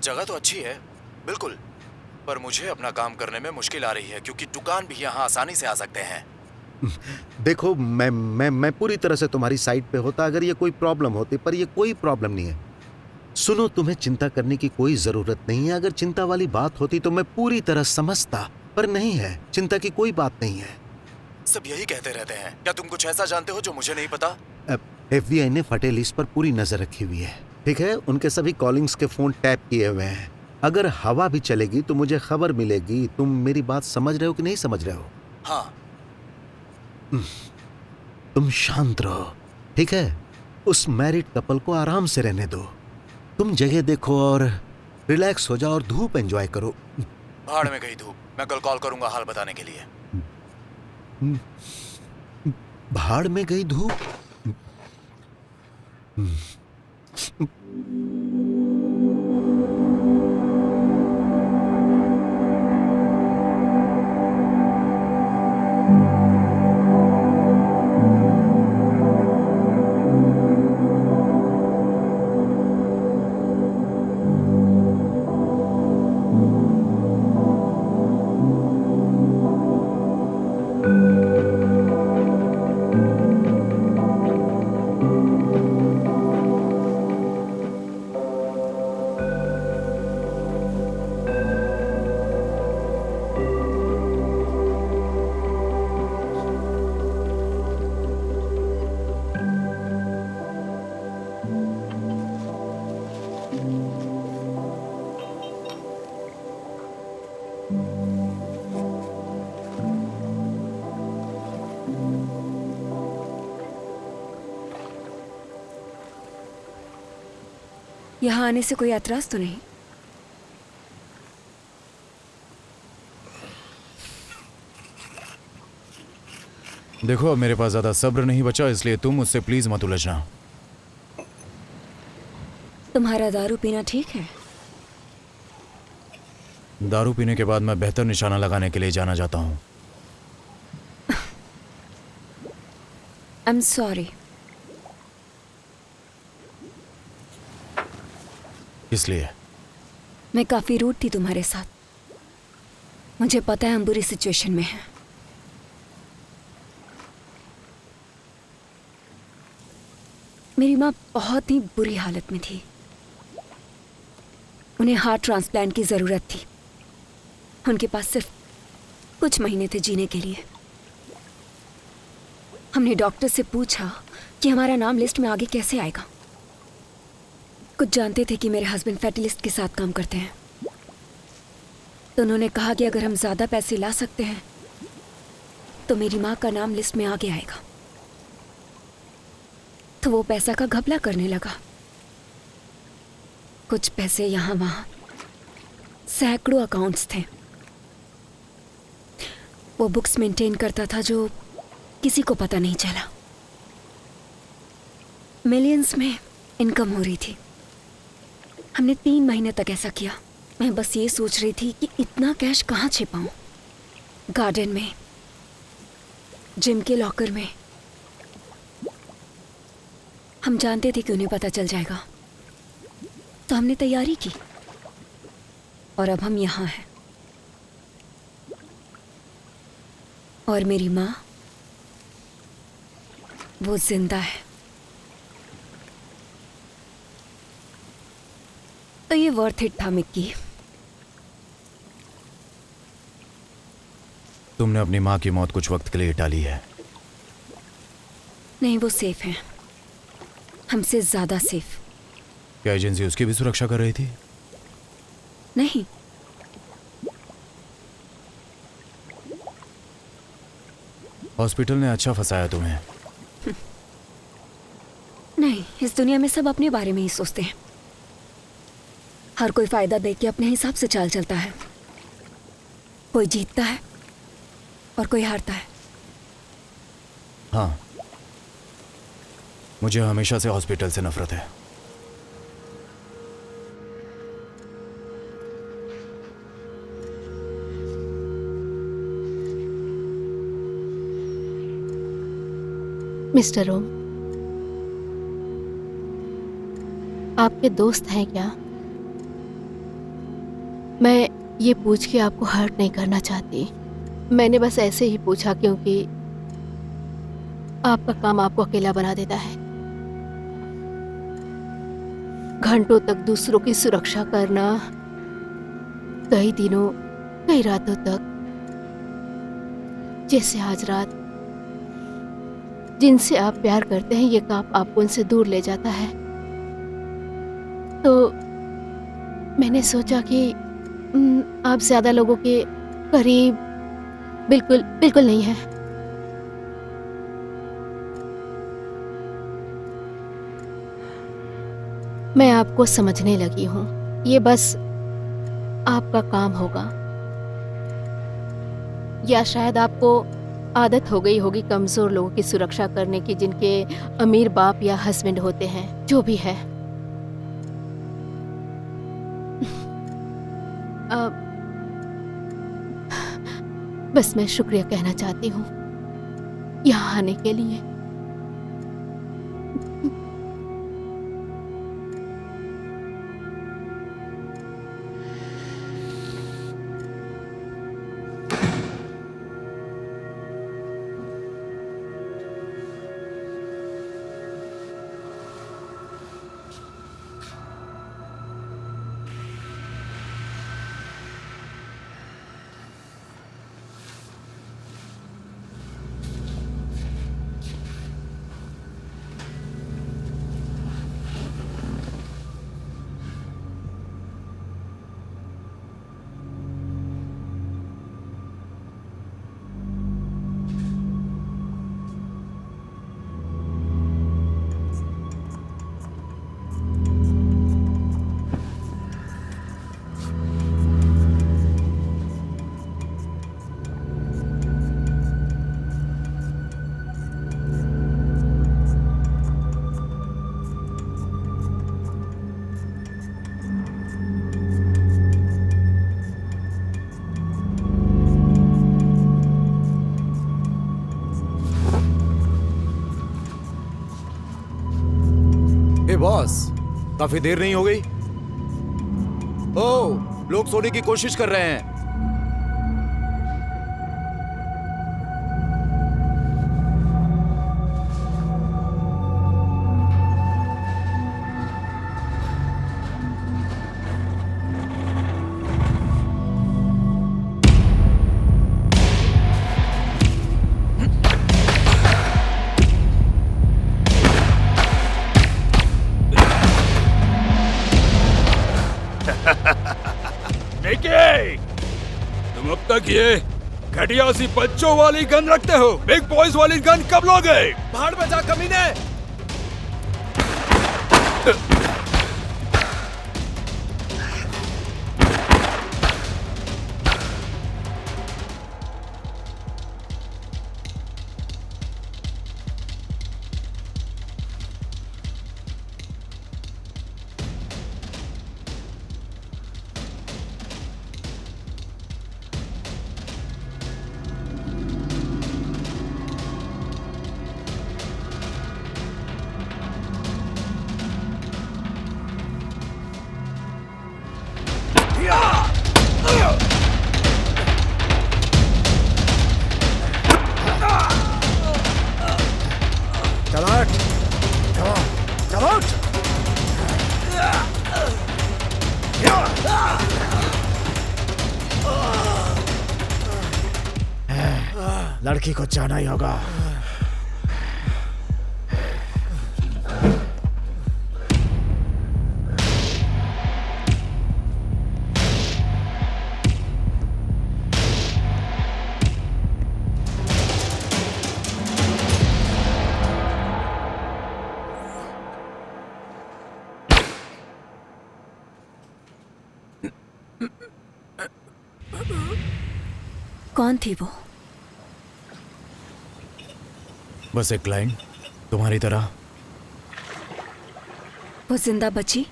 जगह तो अच्छी है बिल्कुल, पर मुझे अपना काम करने में मुश्किल आ रही है क्योंकि दुकान भी यहाँ आसानी से आ सकते हैं। देखो, मैं पूरी तरह से तुम्हारी साइड पे होता अगर ये कोई प्रॉब्लम होती, पर ये कोई प्रॉब्लम नहीं है। सुनो, तुम्हें चिंता करने की कोई जरूरत नहीं है। अगर चिंता वाली बात होती तो मैं पूरी तरह समझता, पर नहीं है। चिंता की कोई बात नहीं है। सब यही कहते रहते हैं। क्या तुम कुछ ऐसा जानते हो जो मुझे नहीं पता? FBI ने फटे लिस्ट पर पूरी नजर रखी हुई है, ठीक है? उनके सभी कॉलिंग्स के फोन टैप किए हुए हैं। अगर हवा भी चलेगी तो मुझे खबर मिलेगी। तुम मेरी बात समझ रहे हो कि नहीं समझ रहे हो? हाँ। तुम शांत रहो, ठीक है? उस मैरिड कपल को आराम से रहने दो। तुम जगह देखो और रिलैक्स हो जाओ और धूप एंजॉय करो। भाड़ में गई धूप, मैं कल कॉल करूंगा हाल बताने के लिए। भाड़ में गई धूप? यहाँ आने से कोई ऐतराज तो नहीं? देखो, अब मेरे पास ज्यादा सब्र नहीं बचा, इसलिए तुम मुझसे प्लीज मत उलझना। तुम्हारा दारू पीना ठीक है? दारू पीने के बाद मैं बेहतर निशाना लगाने के लिए जाना चाहता हूँ। I am sorry. इसलिए मैं काफी रूड थी तुम्हारे साथ। मुझे पता है हम बुरी सिचुएशन में हैं। मेरी माँ बहुत ही बुरी हालत में थी। उन्हें हार्ट ट्रांसप्लांट की जरूरत थी। उनके पास सिर्फ कुछ महीने थे जीने के लिए। हमने डॉक्टर से पूछा कि हमारा नाम लिस्ट में आगे कैसे आएगा। कुछ जानते थे कि मेरे हस्बैंड फैटी लिस्ट के साथ काम करते हैं, तो उन्होंने कहा कि अगर हम ज़्यादा पैसे ला सकते हैं तो मेरी माँ का नाम लिस्ट में आगे आएगा। तो वो पैसा का घपला करने लगा। कुछ पैसे यहाँ वहाँ, सैकड़ों अकाउंट्स थे। वो बुक्स मेंटेन करता था जो किसी को पता नहीं चला। मिलियंस में इनकम हो रही थी। हमने 3 महीने तक ऐसा किया। मैं बस ये सोच रही थी कि इतना कैश कहाँ छिपाऊं। गार्डन में, जिम के लॉकर में। हम जानते थे कि उन्हें पता चल जाएगा, तो हमने तैयारी की और अब हम यहाँ हैं। और मेरी माँ, वो जिंदा है। तो ये वर्थ इट था मिक्की। तुमने अपनी माँ की मौत कुछ वक्त के लिए टाली है। नहीं, वो सेफ है, हमसे ज्यादा सेफ। क्या एजेंसी उसकी भी सुरक्षा कर रही थी? नहीं, हॉस्पिटल ने अच्छा फंसाया तुम्हें। नहीं, इस दुनिया में सब अपने बारे में ही सोचते हैं। हर कोई फायदा देख के अपने हिसाब से चाल चलता है। कोई जीतता है और कोई हारता है। हाँ, मुझे हमेशा से हॉस्पिटल से नफरत है। मिस्टर ओम, आपके दोस्त हैं क्या? मैं ये पूछ के आपको हर्ट नहीं करना चाहती। मैंने बस ऐसे ही पूछा क्योंकि आपका काम आपको अकेला बना देता है। घंटों तक दूसरों की सुरक्षा करना, कई दिनों, कई रातों तक, जैसे आज रात। जिनसे आप प्यार करते हैं, ये काम आपको उनसे दूर ले जाता है। तो मैंने सोचा कि आप ज्यादा लोगों के करीब बिल्कुल बिल्कुल नहीं है। मैं आपको समझने लगी हूँ। ये बस आपका काम होगा, या शायद आपको आदत हो गई होगी कमजोर लोगों की सुरक्षा करने की, जिनके अमीर बाप या हस्बैंड होते हैं। जो भी है, बस मैं शुक्रिया कहना चाहती हूँ यहाँ आने के लिए। बॉस, काफी देर नहीं हो गई? ओह, लोग सोने की कोशिश कर रहे हैं। निकी, तुम अब तक ये घटिया सी बच्चों वाली गन रखते हो। बिग बॉयज वाली गन कब लोगे? भाड़ में जा कमीने। लड़की को जाना ही होगा। कौन थी वो? बस एक क्लाइंट, तुम्हारी तरह। वो जिंदा बची?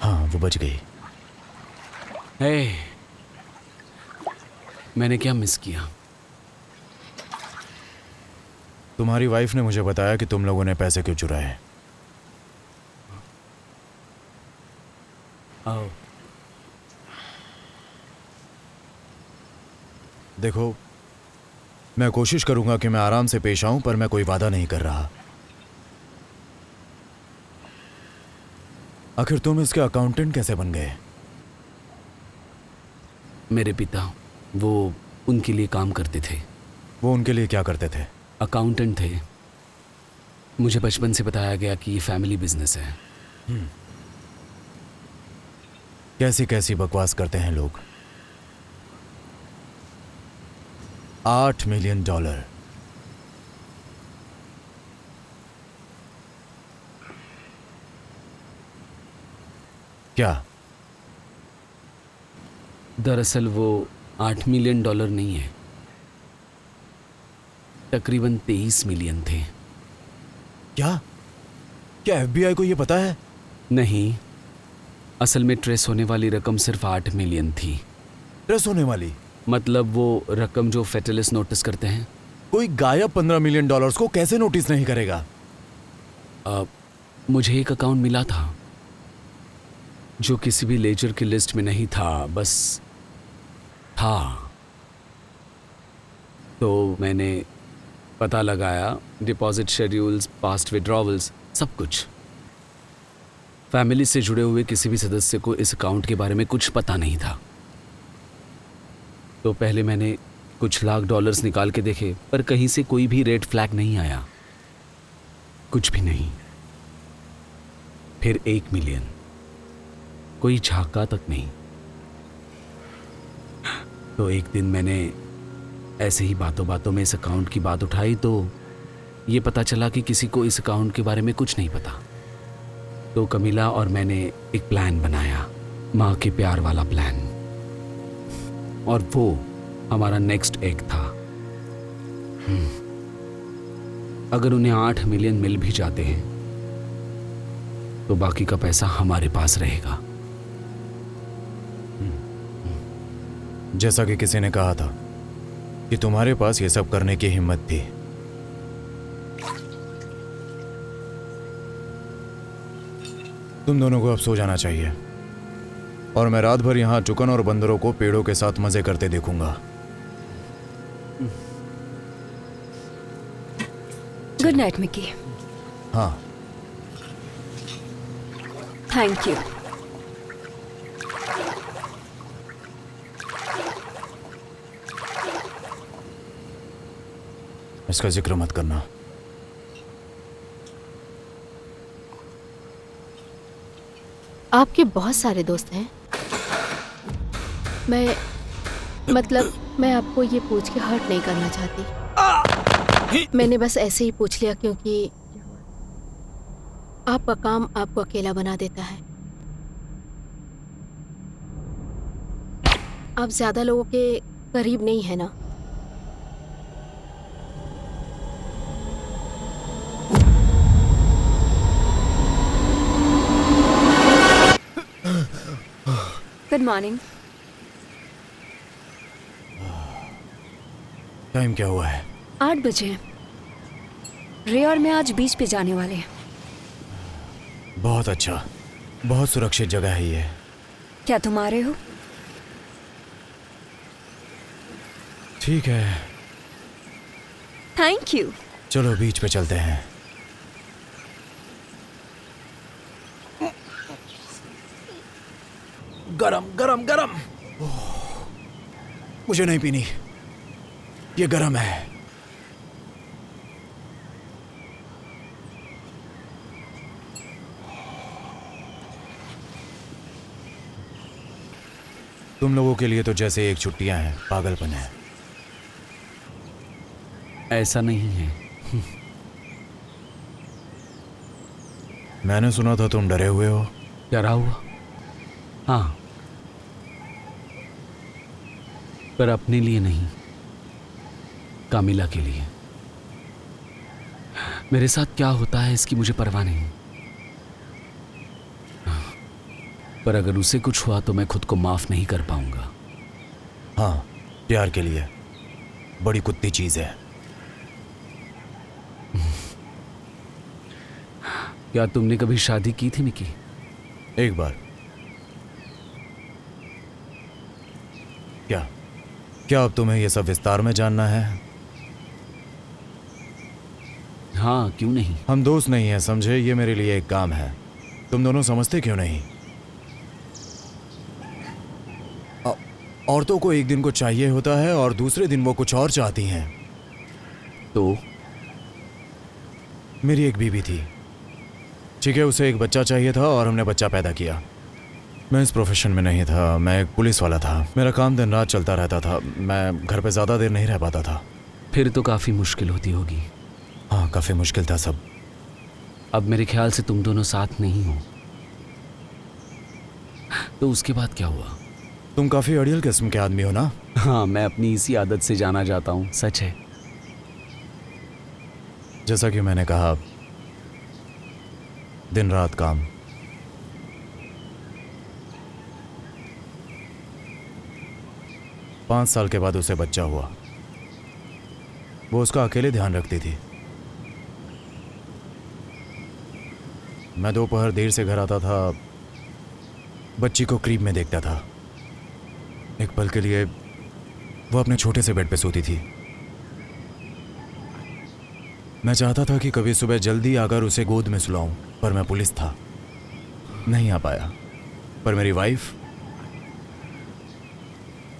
हाँ, वो बच गई। हे, मैंने क्या मिस किया? तुम्हारी वाइफ ने मुझे बताया कि तुम लोगों ने पैसे क्यों चुराए। आओ। देखो, मैं कोशिश करूंगा कि मैं आराम से पेश आऊं, पर मैं कोई वादा नहीं कर रहा। आखिर तुम इसके अकाउंटेंट कैसे बन गए? मेरे पिता, वो उनके लिए काम करते थे। वो उनके लिए क्या करते थे? अकाउंटेंट थे। मुझे बचपन से बताया गया कि ये फैमिली बिजनेस है। कैसी कैसी बकवास करते हैं लोग। $8 मिलियन। क्या? दरअसल वो $8 मिलियन नहीं है, तकरीबन 23 मिलियन थे। क्या FBI को ये पता है? नहीं, असल में ट्रेस होने वाली रकम सिर्फ 8 मिलियन थी। ट्रेस होने वाली मतलब वो रकम जो फेटलिस्ट नोटिस करते हैं। कोई गायब $15 मिलियन को कैसे नोटिस नहीं करेगा? मुझे एक अकाउंट मिला था जो किसी भी लेजर की लिस्ट में नहीं था, बस था। तो मैंने पता लगाया, डिपॉजिट शेड्यूल्स, पास्ट विड्रॉवल्स, सब कुछ। फैमिली से जुड़े हुए किसी भी सदस्य को इस अकाउंट के बारे में कुछ पता नहीं था। तो पहले मैंने कुछ लाख डॉलर्स निकाल के देखे, पर कहीं से कोई भी रेड फ्लैग नहीं आया, कुछ भी नहीं। फिर 1 मिलियन, कोई झांका तक नहीं। तो एक दिन मैंने ऐसे ही बातों बातों में इस अकाउंट की बात उठाई, तो ये पता चला कि किसी को इस अकाउंट के बारे में कुछ नहीं पता। तो कमीला और मैंने एक प्लान बनाया, माँ के प्यार वाला प्लान, और वो हमारा नेक्स्ट एग था। अगर उन्हें 8 मिलियन मिल भी जाते हैं तो बाकी का पैसा हमारे पास रहेगा। जैसा कि किसी ने कहा था कि तुम्हारे पास ये सब करने की हिम्मत थी। तुम दोनों को अब सो जाना चाहिए, और मैं रात भर यहाँ चुकन और बंदरों को पेड़ों के साथ मजे करते देखूंगा। Good night Mickey. हाँ, थैंक यू। इसका जिक्र मत करना। आपके बहुत सारे दोस्त हैं। मैं आपको ये पूछ के हर्ट नहीं करना चाहती। मैंने बस ऐसे ही पूछ लिया क्योंकि आपका काम आपको अकेला बना देता है। आप ज्यादा लोगों के करीब नहीं है ना। Good morning. टाइम क्या हुआ है? 8 बजे। रे और मैं आज बीच पे जाने वाले हैं। बहुत अच्छा, बहुत सुरक्षित जगह है ये। क्या तुम आ रहे हो? ठीक है, थैंक यू। चलो बीच पे चलते हैं। गरम गरम गरम। मुझे नहीं पीनी, ये गर्म है। तुम लोगों के लिए तो जैसे एक छुट्टियां हैं, पागलपन है। ऐसा नहीं है। मैंने सुना था तुम डरे हुए हो। डरा हुआ? हाँ, पर अपने लिए नहीं, कामिला के लिए। मेरे साथ क्या होता है इसकी मुझे परवाह नहीं, पर अगर उसे कुछ हुआ तो मैं खुद को माफ नहीं कर पाऊंगा। हाँ, प्यार के लिए बड़ी कुत्ती चीज है। क्या तुमने कभी शादी की थी मिकी? एक बार। क्या अब तुम्हें यह सब विस्तार में जानना है? हाँ, क्यों नहीं। हम दोस्त नहीं हैं, समझे? ये मेरे लिए एक काम है। तुम दोनों समझते क्यों नहीं? औरतों को एक दिन को चाहिए होता है और दूसरे दिन वो कुछ और चाहती हैं। तो मेरी एक बीवी थी, ठीक है, उसे एक बच्चा चाहिए था और हमने बच्चा पैदा किया। मैं इस प्रोफेशन में नहीं था, मैं एक पुलिस वाला था। मेरा काम दिन रात चलता रहता था, मैं घर पे ज़्यादा देर नहीं रह पाता था। फिर तो काफ़ी मुश्किल होती होगी। हाँ, काफ़ी मुश्किल था सब। अब मेरे ख्याल से तुम दोनों साथ नहीं हो, तो उसके बाद क्या हुआ? तुम काफ़ी अड़ियल किस्म के आदमी हो ना? हाँ, मैं अपनी इसी आदत से जाना जाता हूँ, सच है। जैसा कि मैंने कहा, दिन रात काम। पाँच साल के बाद उसे बच्चा हुआ। वो उसका अकेले ध्यान रखती थी। मैं दोपहर देर से घर आता था, बच्ची को क्रीब में देखता था। एक पल के लिए वो अपने छोटे से बेड पे सोती थी। मैं चाहता था कि कभी सुबह जल्दी आकर उसे गोद में सुलाऊं, पर मैं पुलिस था, नहीं आ पाया। पर मेरी वाइफ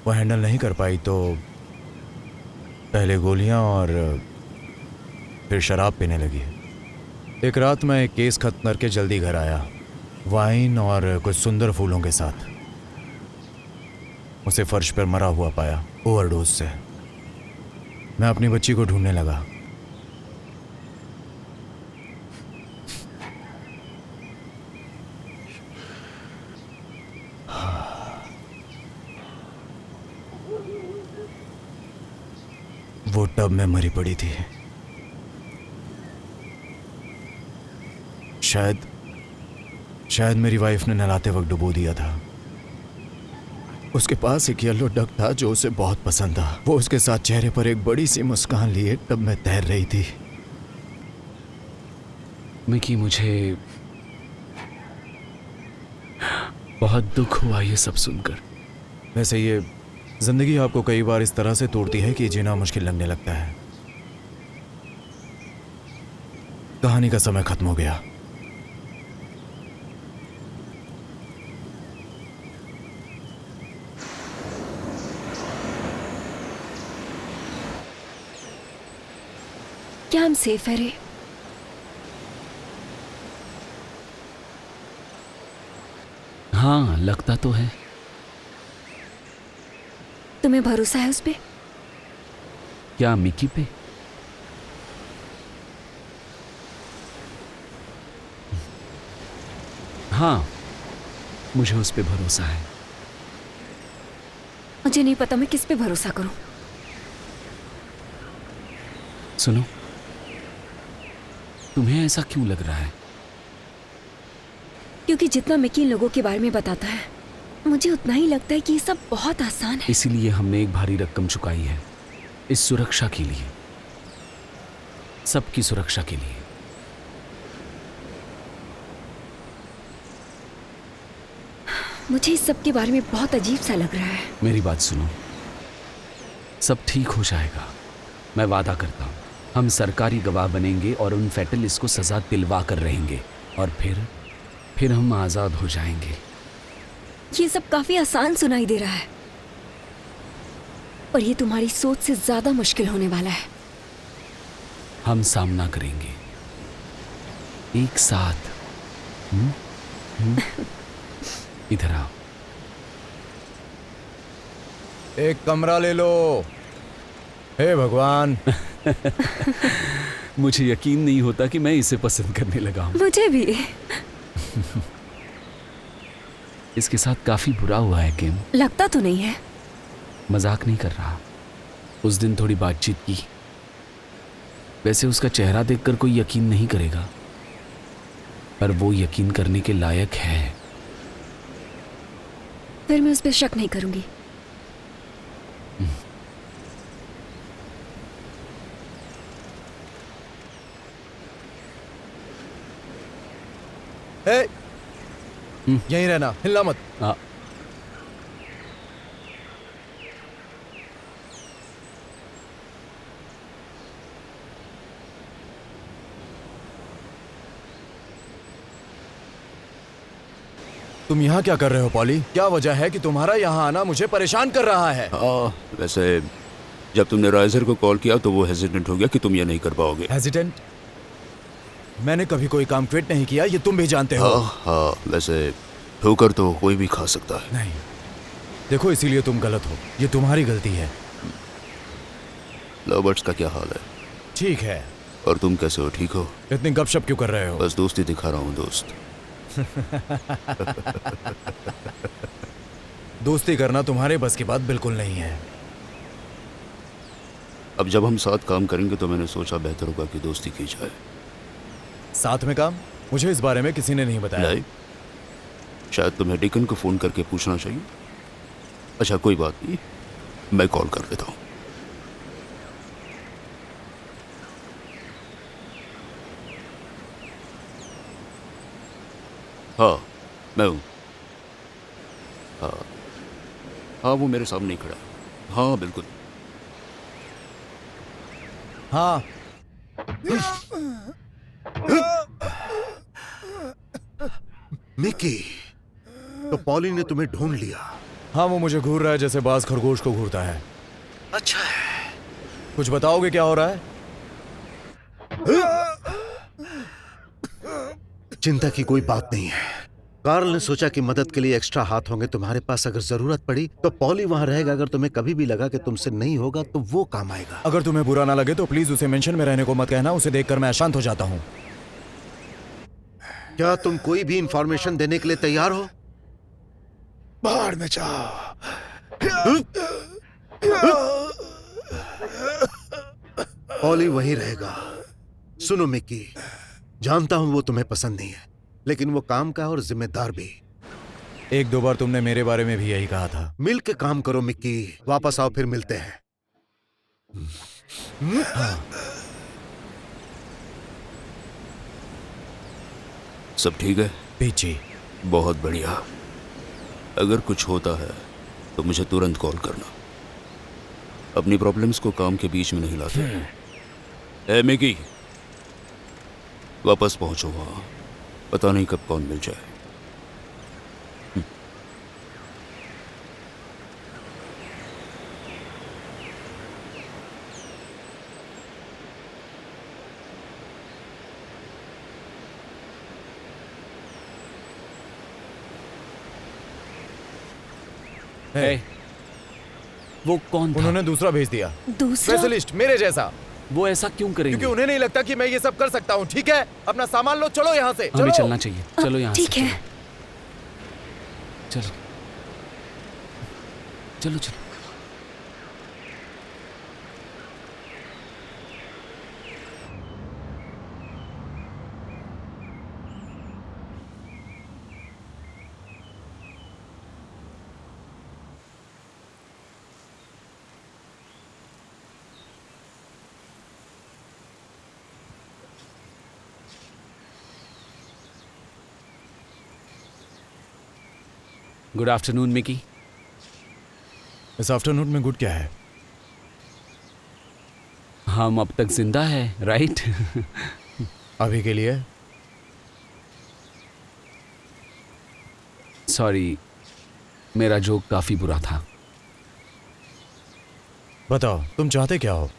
वो हैंडल नहीं कर पाई, तो पहले गोलियां और फिर शराब पीने लगी। एक रात मैं एक केस खत्म करके जल्दी घर आया, वाइन और कुछ सुंदर फूलों के साथ। उसे फर्श पर मरा हुआ पाया, ओवरडोज से। मैं अपनी बच्ची को ढूंढने लगा। वो टब में मरी पड़ी थी। शायद मेरी वाइफ ने नहलाते वक्त डुबो दिया था। उसके पास एक येलो डक था जो उसे बहुत पसंद था। वो उसके साथ चेहरे पर एक बड़ी सी मुस्कान लिए टब में तैर रही थी। मिकी, मुझे बहुत दुख हुआ ये सब सुनकर। वैसे ये जिंदगी आपको कई बार इस तरह से तोड़ती है कि जीना मुश्किल लगने लगता है। कहानी का समय खत्म हो गया। क्या हम सेफ है रे? हाँ, लगता तो है। तुम्हें भरोसा है उस पे? क्या मिकी पे? हाँ, मुझे उस पे भरोसा है। मुझे नहीं पता मैं किस पे भरोसा करूं। सुनो, तुम्हें ऐसा क्यों लग रहा है? क्योंकि जितना मिकी इन लोगों के बारे में बताता है, मुझे उतना ही लगता है कि ये सब बहुत आसान है। इसीलिए हमने एक भारी रकम चुकाई है, इस सुरक्षा के लिए, सबकी सुरक्षा के लिए। मुझे इस सब के बारे में बहुत अजीब सा लग रहा है। मेरी बात सुनो, सब ठीक हो जाएगा, मैं वादा करता हूँ। हम सरकारी गवाह बनेंगे और उन फैटलिस्ट को सजा दिलवा कर रहेंगे, और फिर हम आज़ाद हो जाएंगे। ये सब काफी आसान सुनाई दे रहा है। और ये तुम्हारी सोच से ज्यादा मुश्किल होने वाला है। हम सामना करेंगे एक साथ। इधर आओ। एक कमरा ले लो। हे भगवान। मुझे यकीन नहीं होता कि मैं इसे पसंद करने लगा हूँ। मुझे भी। इसके साथ काफी बुरा हुआ है किम। लगता तो नहीं है। मजाक नहीं कर रहा। उस दिन थोड़ी बातचीत की। वैसे उसका चेहरा देखकर कोई यकीन नहीं करेगा, पर वो यकीन करने के लायक है। फिर मैं उस पर शक नहीं करूंगी। यहीं रहना, हिलना मत। हाँ। तुम यहाँ क्या कर रहे हो पॉली? क्या वजह है कि तुम्हारा यहाँ आना मुझे परेशान कर रहा है? वैसे जब तुमने राइजर को कॉल किया तो वो हेजिटेंट हो गया कि तुम ये नहीं कर पाओगे। हेजिटेंट? मैंने कभी कोई काम क्विट नहीं किया, ये तुम भी जानते हो। हाँ, वैसे ठोकर तो कोई भी खा सकता है। नहीं, देखो इसीलिए तुम गलत हो। ये तुम्हारी गलती है। लवर्स का क्या हाल है? ठीक है। और तुम कैसे हो? ठीक हो? इतनी गपशप क्यों कर रहे हो? बस दोस्ती दिखा रहा हूँ दोस्त। दोस्ती करना तुम्हारे बस की बात बिल्कुल नहीं है। अब जब हम साथ काम करेंगे तो मैंने सोचा बेहतर होगा कि दोस्ती की जाए। साथ में काम? मुझे इस बारे में किसी ने नहीं बताया। नहीं, शायद तुम्हें डिकन को फोन करके पूछना चाहिए। अच्छा कोई बात नहीं, मैं कॉल कर देता हूँ। हाँ मैं हूँ। हाँ वो मेरे सामने ही खड़ा है। हाँ बिल्कुल। हाँ। मिकी, तो पॉली ने तुम्हें ढूंढ लिया। हाँ, वो मुझे घूर रहा है जैसे बाज खरगोश को घूरता है। अच्छा है। कुछ बताओगे क्या हो रहा है? चिंता की कोई बात नहीं है। कार्ल ने सोचा कि मदद के लिए एक्स्ट्रा हाथ होंगे तुम्हारे पास। अगर जरूरत पड़ी तो पॉली वहां रहेगा। अगर तुम्हें कभी भी लगा कि तुमसे नहीं होगा तो वो काम आएगा। अगर तुम्हें बुरा ना लगे तो प्लीज उसे मेंशन में रहने को मत कहना। उसे देखकर मैं अशांत हो जाता हूँ। क्या तुम कोई भी इंफॉर्मेशन देने के लिए तैयार हो? बाहर में जाओ। पॉली वहीं रहेगा। सुनो मिकी, जानता हूं वो तुम्हें पसंद नहीं है, लेकिन वो काम का और जिम्मेदार भी। एक दो बार तुमने मेरे बारे में भी यही कहा था। मिल के काम करो मिक्की। वापस आओ, फिर मिलते हैं। हाँ। सब ठीक है? पीछे। बहुत बढ़िया। अगर कुछ होता है तो मुझे तुरंत कॉल करना। अपनी प्रॉब्लम्स को काम के बीच में नहीं लाते। ए मिकी, वापस पहुंचो वहां। पता नहीं कब कौन मिल जाए। Hey, वो कौन था? उन्होंने दूसरा भेज दिया। दूसरा? स्पेशलिस्ट मेरे जैसा। वो ऐसा क्यों करेंगे? क्योंकि उन्हें नहीं लगता कि मैं ये सब कर सकता हूँ। ठीक है, अपना सामान लो, चलो यहाँ से। हमें चलो। चलना चाहिए। चलो यहाँ से। ठीक है। चलो चलो चलो। Good afternoon Mickey. इस आफ्टरनून में गुड क्या है? हम अब तक जिंदा है, राइट? अभी के लिए। सॉरी, मेरा जोक काफी बुरा था। बताओ तुम चाहते क्या हो?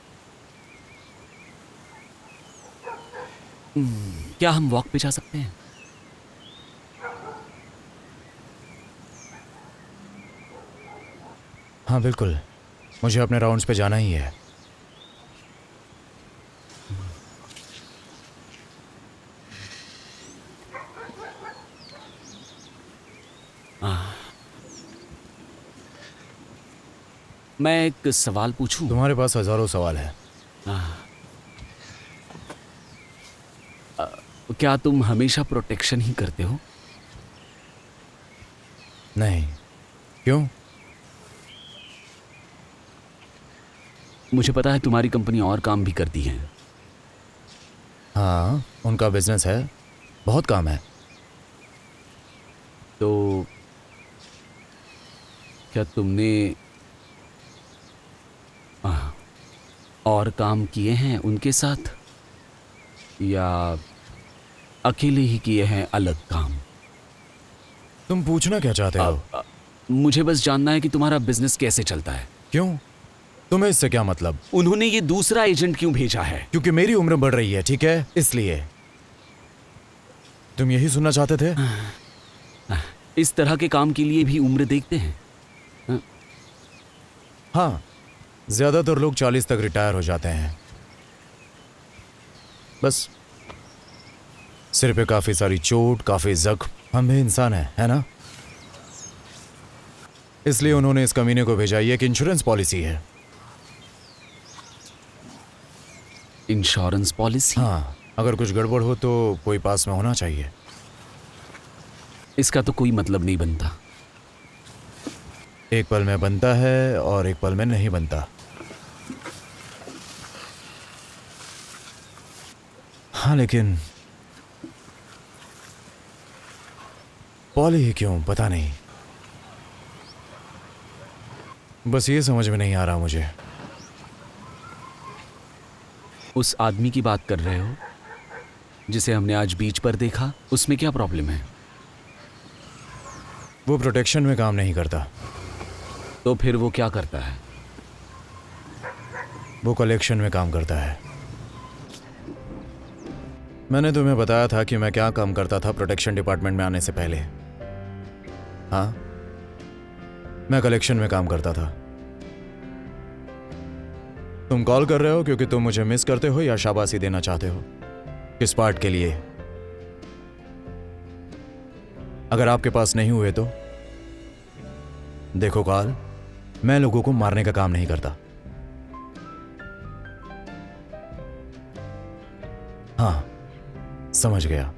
क्या हम वॉक पे जा सकते हैं? हाँ बिल्कुल, मुझे अपने राउंड्स पे जाना ही है। मैं एक सवाल पूछूं? तुम्हारे पास हजारों सवाल है। क्या तुम हमेशा प्रोटेक्शन ही करते हो? नहीं, क्यों? मुझे पता है तुम्हारी कंपनी और काम भी करती है। हाँ, उनका बिजनेस है, बहुत काम है। तो क्या तुमने और काम किए हैं उनके साथ, या अकेले ही किए हैं अलग काम? तुम पूछना क्या चाहते हो? मुझे बस जानना है कि तुम्हारा बिजनेस कैसे चलता है। क्यों? तुम्हें इससे क्या मतलब? उन्होंने ये दूसरा एजेंट क्यों भेजा है? क्योंकि मेरी उम्र बढ़ रही है, ठीक है, इसलिए। तुम यही सुनना चाहते थे? इस तरह के काम के लिए भी उम्र देखते हैं? हाँ, ज्यादातर लोग 40 तक रिटायर हो जाते हैं। बस सिर पे काफी सारी चोट, काफी जख्म, हम भी इंसान हैं, है ना? इसलिए उन्होंने इस कमीने को भेजा। ये एक इंश्योरेंस पॉलिसी है। Insurance policy? हाँ, अगर कुछ गड़बड़ हो तो कोई पास में होना चाहिए। इसका तो कोई मतलब नहीं बनता। एक पल में बनता है और एक पल में नहीं बनता। हाँ, लेकिन पॉली ही क्यों, पता नहीं। बस ये समझ में नहीं आ रहा मुझे। उस आदमी की बात कर रहे हो जिसे हमने आज बीच पर देखा? उसमें क्या प्रॉब्लम है? वो प्रोटेक्शन में काम नहीं करता। तो फिर वो क्या करता है? वो कलेक्शन में काम करता है। मैंने तुम्हें बताया था कि मैं क्या काम करता था प्रोटेक्शन डिपार्टमेंट में आने से पहले। हाँ, मैं कलेक्शन में काम करता था। तुम कॉल कर रहे हो क्योंकि तुम मुझे मिस करते हो या शाबाशी देना चाहते हो? किस पार्ट के लिए? अगर आपके पास नहीं हुए तो देखो कॉल, मैं लोगों को मारने का काम नहीं करता। हाँ, समझ गया।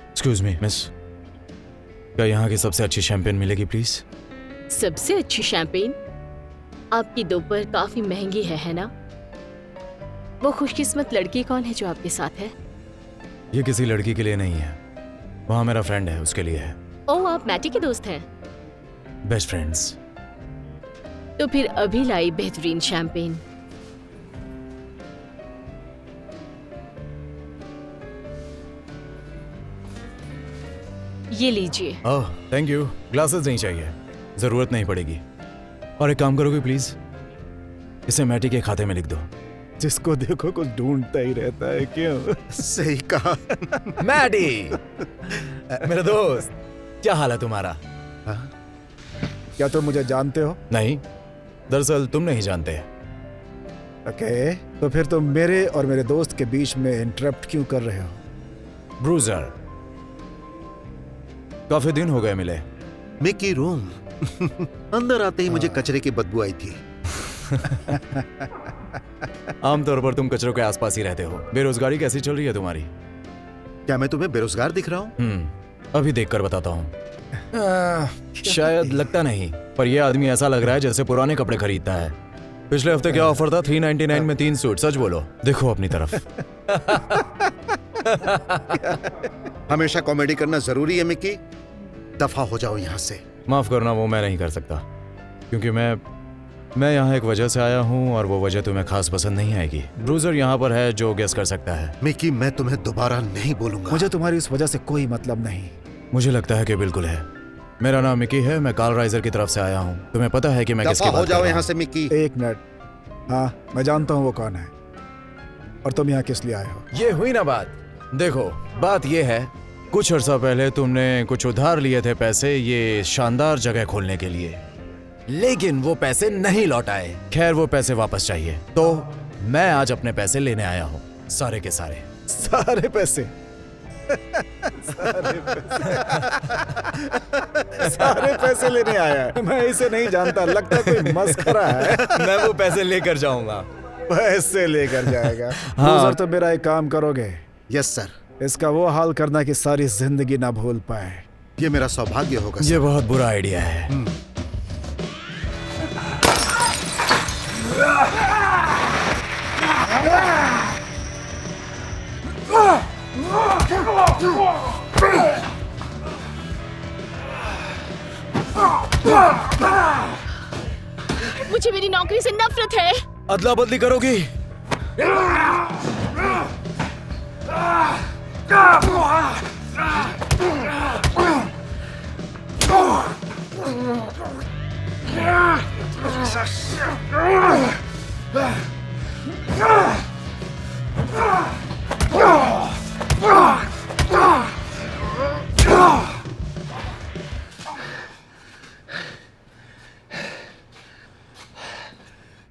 एक्सक्यूज मी मिस, क्या यहाँ की सबसे अच्छी शैंपेन मिलेगी प्लीज? सबसे अच्छी शैंपेन? आपकी दोपहर काफी महंगी है ना? वो खुशकिस्मत लड़की कौन है जो आपके साथ है? ये किसी लड़की के लिए नहीं है, वहाँ मेरा फ्रेंड है, उसके लिए है। ओह, आप मैटी के दोस्त हैं? Best friends. तो फिर अभी लाई बेहतरीन शैंपेन। ये लीजिए। Oh thank you. ग्लासेस नहीं चाहिए, जरूरत नहीं पड़ेगी। और एक काम करोगे प्लीज, इसे मैटी के खाते में लिख दो। जिसको देखो कुछ ढूंढता ही रहता है, क्यों? सही कहा। मैटी मेरे दोस्त, क्या हाल है तुम्हारा? क्या तुम मुझे जानते हो? नहीं, दरअसल तुम नहीं जानते। ओके, तो फिर तुम मेरे और मेरे दोस्त के बीच में इंटरप्ट क्यों कर रहे हो? ब्रूजर, काफी दिन हो गए मिले। Mickey room. अंदर आते ही मुझे कचरे की बदबू आई थी। आमतौर पर तुम कचरों के आसपास ही रहते हो। बेरोजगारी कैसी चल रही है तुम्हारी? क्या मैं तुम्हें बेरोजगार दिख रहा हूँ? अभी देखकर बताता हूँ। शायद लगता नहीं, पर यह आदमी ऐसा लग रहा है जैसे पुराने कपड़े खरीदता है। पिछले हफ्ते क्या ऑफर था? 399 में 3 सूट। सच बोलो, देखो अपनी तरफ। हमेशा कॉमेडी करना जरूरी है मिकी? दफा हो जाओ यहाँ से। माफ करना, वो मैं नहीं कर सकता, क्योंकि मैं मैं यहाँ एक वजह से आया हूँ और वो वजह तुम्हें खास पसंद नहीं आएगी। ब्रूजर यहाँ पर है जो गेस कर सकता है। मिकी, मैं तुम्हें दोबारा नहीं बोलूंगा। मुझे तुम्हारी इस वजह से कोई मतलब नहीं। मुझे लगता है कि बिल्कुल है। मेरा नाम मिकी है, मैं कार्ल राइजर की तरफ से आया हूँ। तुम्हें पता है कि मैं किसकी दफा बात हो कर जाओ रहा यहाँ हूँ? से मिकी। एक मिनट। हाँ, मैं जानता हूँ वो कौन है। और तुम यहाँ किस लिए आए हो? ये हुई ना बात। देखो, बात ये है, कुछ अर्सा पहले तुमने कुछ उधार लिए थे पैसे ये शानदार जगह खोलने के लिए, लेकिन वो पैसे नहीं लौटाए। खैर, वो पैसे वापस चाहिए, तो मैं आज अपने पैसे लेने आया हूँ, सारे के सारे। सारे पैसे? सारे पैसे लेने आया है? मैं इसे नहीं जानता, लगता है कोई मस्खरा है। मैं वो पैसे लेकर जाऊंगा। पैसे लेकर जाएगा? हाँ। ब्रूजर, तो मेरा एक काम करोगे? Yes sir. इसका वो हाल करना कि सारी जिंदगी ना भूल पाए। ये मेरा सौभाग्य होगा ये सर। बहुत बुरा आइडिया है। मुझे मेरी नौकरी से नफरत है। अदला बदली करोगी?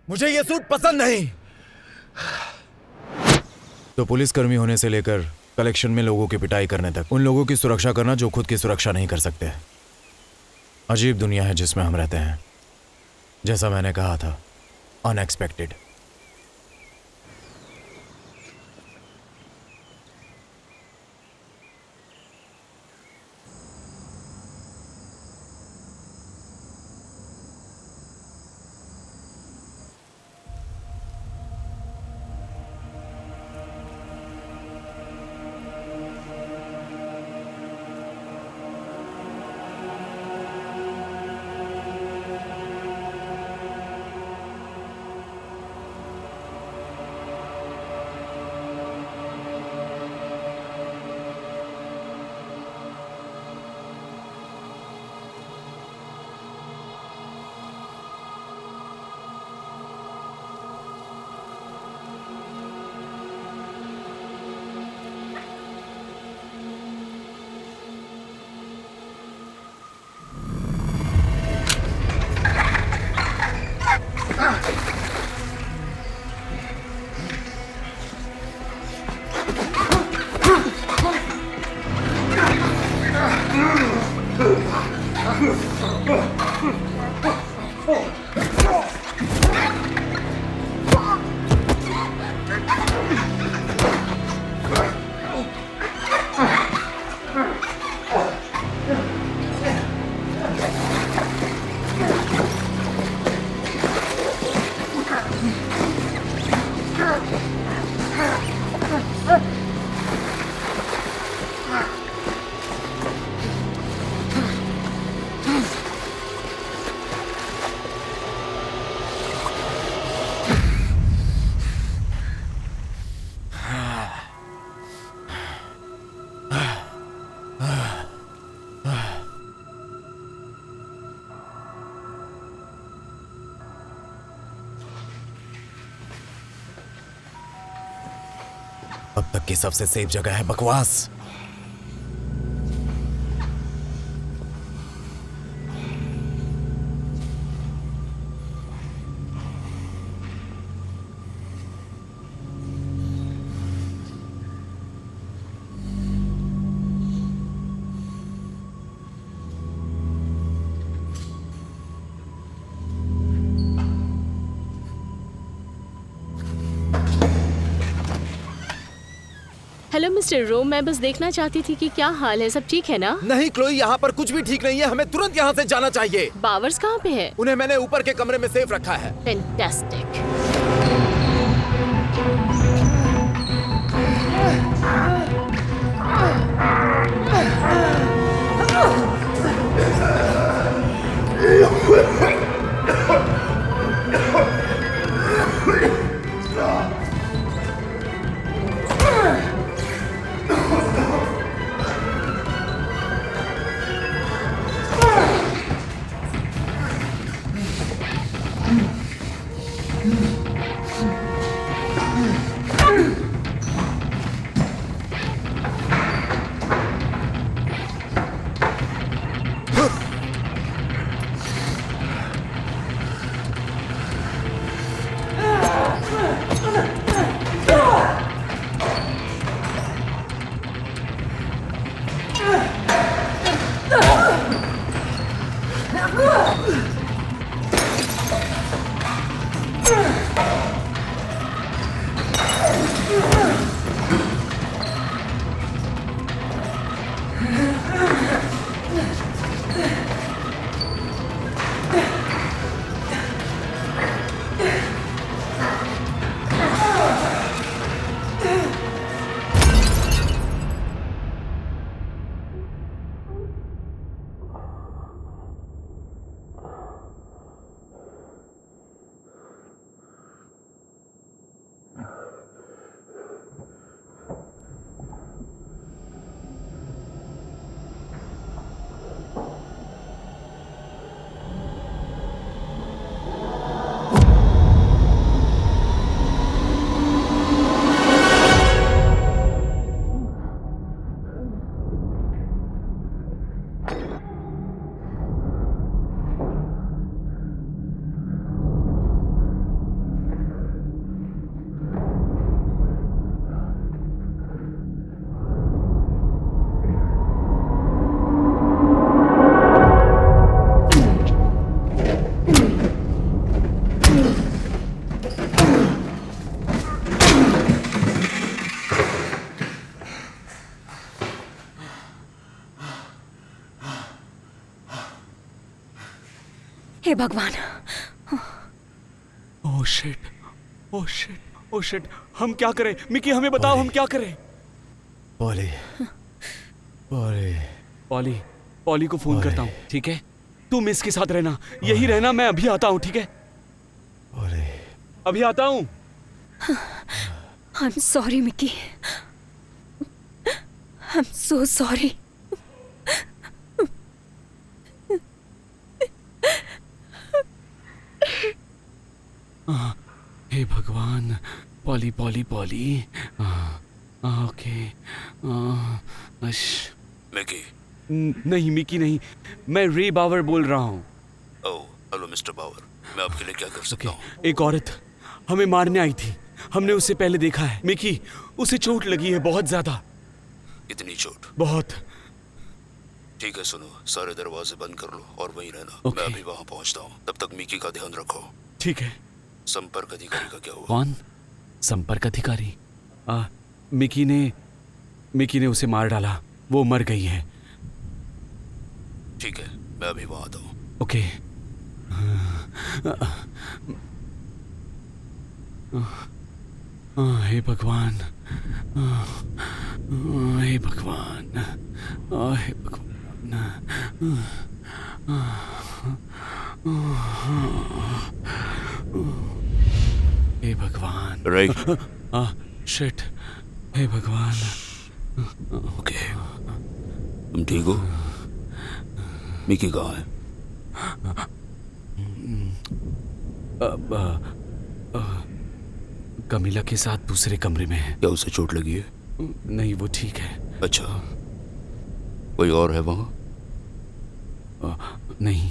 मुझे ये सूट पसंद नहीं। तो पुलिसकर्मी होने से लेकर कलेक्शन में लोगों की पिटाई करने तक, उन लोगों की सुरक्षा करना जो खुद की सुरक्षा नहीं कर सकते। अजीब दुनिया है जिसमें हम रहते हैं। जैसा मैंने कहा था, अनएक्सपेक्टेड। अब तक की सबसे सेफ जगह है बकवास। हेलो मिस्टर रोम, मैं बस देखना चाहती थी कि क्या हाल है, सब ठीक है ना? नहीं क्लोई, यहाँ पर कुछ भी ठीक नहीं है। हमें तुरंत यहाँ से जाना चाहिए। बावर्स कहाँ पे है? उन्हें मैंने ऊपर के कमरे में सेफ रखा है। फैंटास्टिक। हे भगवान। Oh shit, oh shit, oh shit. हम क्या करें मिकी, हमें बताओ हम क्या करें। पॉली, पॉली, पॉली, पॉली को फोन करता हूँ, ठीक है? तुम इसके साथ रहना, यही रहना, मैं अभी आता हूँ, ठीक है? पॉली, अभी आता हूँ। I am sorry Mickey, I am so sorry. हे भगवान, Polly, Polly, Polly. Okay. Mickey. नहीं मिकी नहीं, मैं रे बावर बोल रहा हूँ। ओह, हेलो मिस्टर बावर, मैं आपके लिए क्या कर सकता हूँ? एक औरत हमें मारने आई थी, हमने उससे पहले देखा है। मिकी, उसे चोट लगी है बहुत ज्यादा। कितनी चोट? बहुत। ठीक है, सुनो, सारे दरवाजे बंद कर लो और वहीं रहना। ओके। मैं अभी वहां पहुंचता हूँ, तब तक मिकी का ध्यान रखो। ठीक है। संपर्क अधिकारी का क्या हुआ? कौन? संपर्क अधिकारी? मिकी ने उसे मार डाला, वो मर गई है। ठीक है, मैं अभी वहां आता हूँ। ओके। हे भगवान, हे भगवान, हे भगवान। हे भगवान। रे। शिट, हे भगवान। ओके, तुम ठीक हो? मिकी कहाँ है? कमीला के साथ दूसरे कमरे में है। क्या उसे चोट लगी है? नहीं, वो ठीक है। अच्छा, कोई और है वहां? नहीं।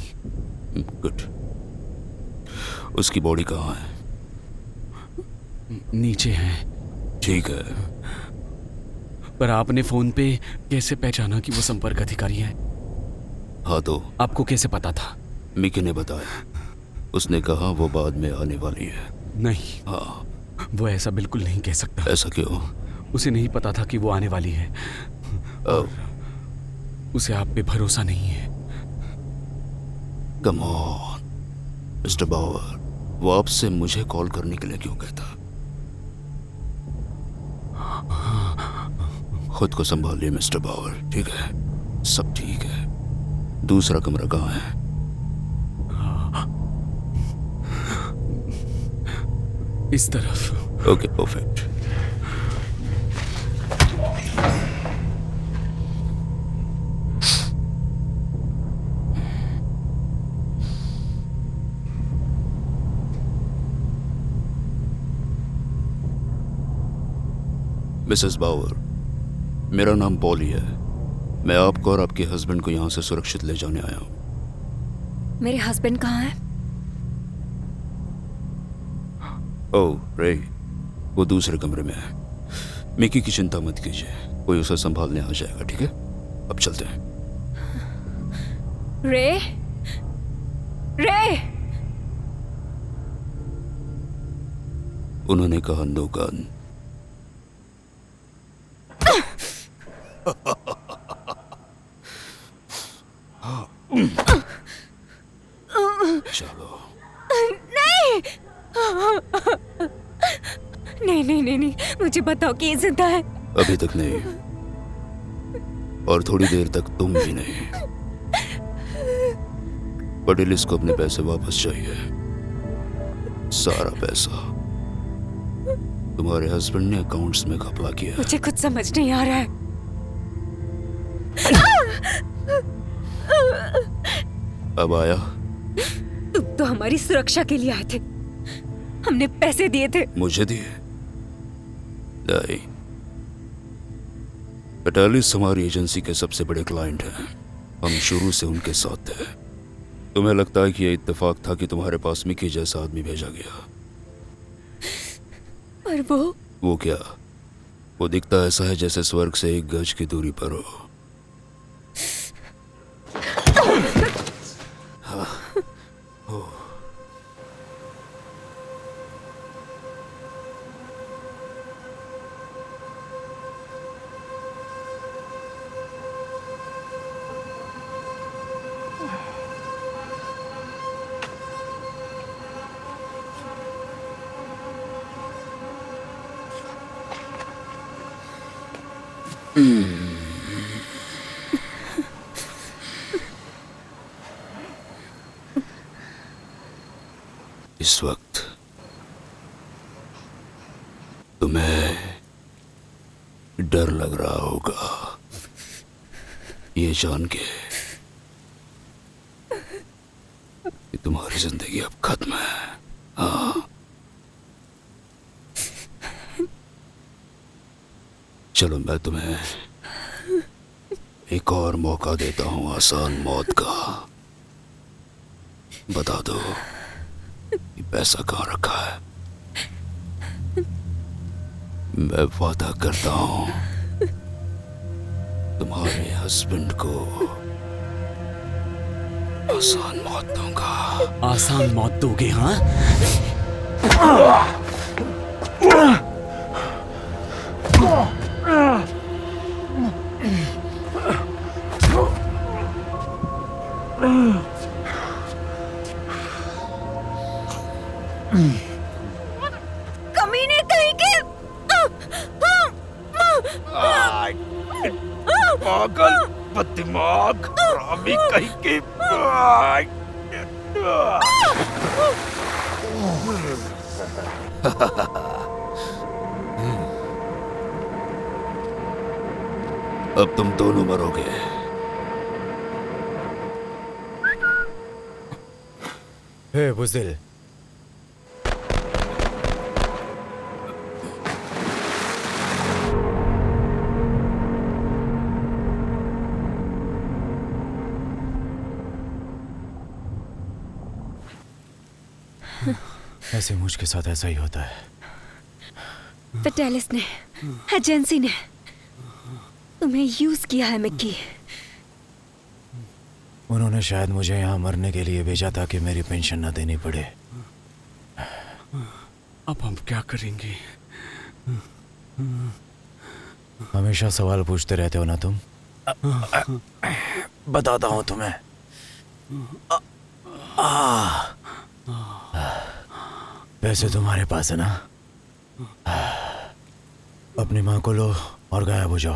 गुड। उसकी बॉडी कहाँ है? नीचे है। ठीक है। पर आपने फोन पे कैसे पहचाना कि वो संपर्क अधिकारी है? हाँ, तो आपको कैसे पता था? मिकी ने बताया, उसने कहा वो बाद में आने वाली है। नहीं, हाँ। वो ऐसा बिल्कुल नहीं कह सकता। ऐसा क्यों? उसे नहीं पता था कि वो आने वाली है। और उसे आप पे भरोसा नहीं है। कम ऑन मिस्टर बावर, वो आपसे मुझे कॉल करने के लिए क्यों कहता? खुद को संभालिए मिस्टर बावर, ठीक है? सब ठीक है। दूसरा कमरा कहाँ है? इस तरफ। Okay, perfect. मिसेस बावर, मेरा नाम पॉली है। मैं आपको और आपके हस्बैंड को यहाँ से सुरक्षित ले जाने आया हूँ। मेरे हस्बैंड कहाँ है? ओह रे, वो दूसरे कमरे में है। मिकी की चिंता मत कीजिए, कोई उसे संभालने आ जाएगा, ठीक है? अब चलते हैं। रे, रे। उन्होंने कहा नो गन। चलो। नहीं नहीं नहीं नहीं, मुझे बताओ कि ये जिंदा है। अभी तक नहीं, और थोड़ी देर तक तुम भी नहीं। पटेलिस को अपने पैसे वापस चाहिए, सारा पैसा। तुम्हारे हस्बैंड ने अकाउंट्स में घपला किया। मुझे कुछ समझ नहीं आ रहा है। अब आया? तुम तो हमारी सुरक्षा के लिए आए थे, हमने पैसे दिए थे। मुझे दिए? नहीं, पटेलिस हमारी एजेंसी के सबसे बड़े क्लाइंट हैं। हम शुरू से उनके साथ थे। तुम्हें लगता है कि यह इत्तेफाक था कि तुम्हारे पास मिकी जैसा आदमी भेजा गया? पर वो क्या? वो दिखता ऐसा है जैसे स्वर्ग से 1 गज की दूरी पर हो। इस वक्त तुम्हें डर लग रहा होगा ये जान के कि तुम्हारी जिंदगी अब खत्म है। हाँ, चलो मैं तुम्हें एक और मौका देता हूं आसान मौत का। बता दो कि पैसा कहाँ रखा है। मैं वादा करता हूं तुम्हारे हस्बैंड को आसान मौत दूंगा। आसान मौत दोगे? हाँ, कमीने कहीं के। पागल बददिमाग हरामी कहीं के। अब तुम दोनों मरोगे। हे बुज़दिल, ऐसे मुझ के साथ ऐसा ही होता है। पेटेलिस ने, एजेंसी ने तुम्हें यूज किया है मिक्की। उन्होंने शायद मुझे यहाँ मरने के लिए भेजा ताकि मेरी पेंशन ना देनी पड़े। अब हम क्या करेंगे? हमेशा सवाल पूछते रहते हो ना तुम। बताता हूँ तुम्हें। पैसे तुम्हारे पास है ना? अपनी माँ को लो और गायब हो जाओ।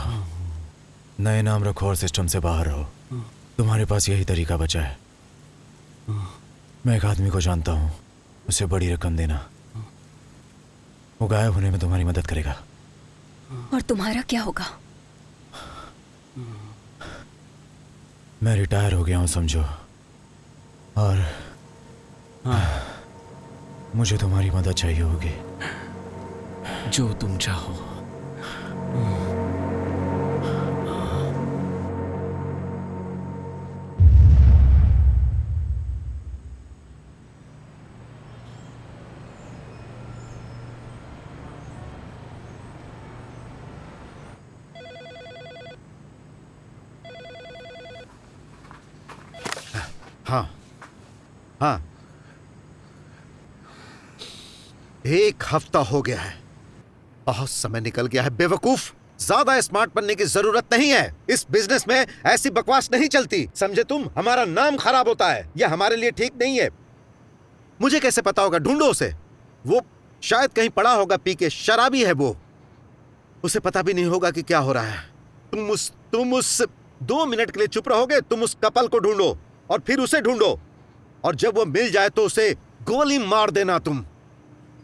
नए नाम रखो और सिस्टम से बाहर रहो। तुम्हारे पास यही तरीका बचा है। मैं एक आदमी को जानता हूँ, उसे बड़ी रकम देना। वो गायब होने में तुम्हारी मदद करेगा। और तुम्हारा क्या होगा? मैं रिटायर हो गया हूँ समझो, और मुझे तुम्हारी मदद चाहिए होगी। जो तुम चाहो। हाँ हाँ, एक हफ्ता हो गया है। बहुत समय निकल गया है बेवकूफ। ज्यादा स्मार्ट बनने की जरूरत नहीं है। इस बिजनेस में ऐसी बकवास नहीं चलती, समझे तुम? हमारा नाम खराब होता है, यह हमारे लिए ठीक नहीं है। मुझे कैसे पता होगा? ढूंढो उसे। वो शायद कहीं पड़ा होगा पी के, शराबी है वो। उसे पता भी नहीं होगा कि क्या हो रहा है। तुम उस 2 मिनट के लिए चुप रहोगे? तुम उस कपल को ढूंढो और फिर उसे ढूंढो, और जब वो मिल जाए तो उसे गोली मार देना तुम।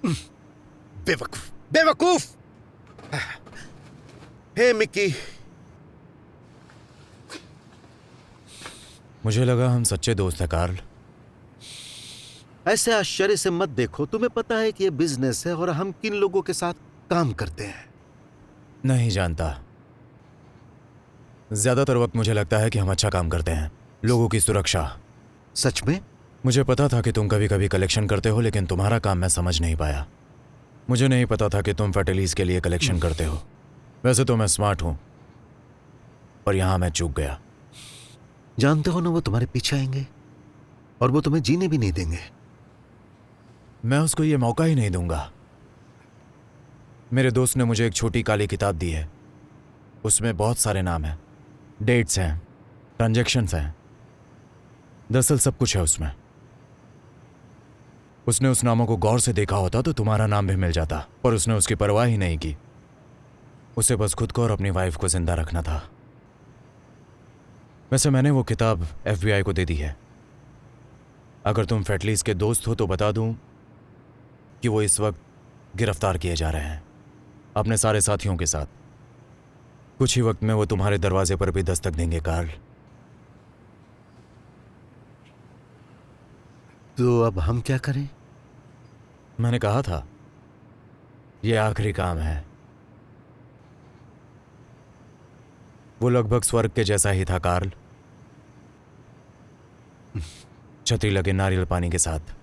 बेवकूफ बेवकूफ। हे मिक्की, मुझे लगा हम सच्चे दोस्त हैं कार्ल। ऐसे आश्चर्य से मत देखो। तुम्हें पता है कि यह बिजनेस है और हम किन लोगों के साथ काम करते हैं। नहीं जानता। ज्यादातर वक्त मुझे लगता है कि हम अच्छा काम करते हैं, लोगों की सुरक्षा। सच में? मुझे पता था कि तुम कभी कभी कलेक्शन करते हो, लेकिन तुम्हारा काम मैं समझ नहीं पाया। मुझे नहीं पता था कि तुम फैटलीज के लिए कलेक्शन करते हो। वैसे तो मैं स्मार्ट हूं, पर यहां मैं चूक गया। जानते हो ना, वो तुम्हारे पीछे आएंगे और वो तुम्हें जीने भी नहीं देंगे। मैं उसको ये मौका ही नहीं दूंगा। मेरे दोस्त ने मुझे एक छोटी काली किताब दी है। उसमें बहुत सारे नाम हैं, डेट्स हैं, ट्रांजैक्शंस हैं। दरअसल सब कुछ है उसमें। उसने उस नामों को गौर से देखा होता तो तुम्हारा नाम भी मिल जाता, पर उसने उसकी परवाह ही नहीं की। उसे बस खुद को और अपनी वाइफ को जिंदा रखना था। वैसे मैंने वो किताब FBI को दे दी है। अगर तुम फेटलीस के दोस्त हो तो बता दूं कि वो इस वक्त गिरफ्तार किए जा रहे हैं अपने सारे साथियों के साथ। कुछ ही वक्त में वो तुम्हारे दरवाजे पर भी दस्तक देंगे कार्ल। तो अब हम क्या करें? मैंने कहा था ये आखिरी काम है। वो लगभग स्वर्ग के जैसा ही था कार्ल, छतरी लगे नारियल पानी के साथ।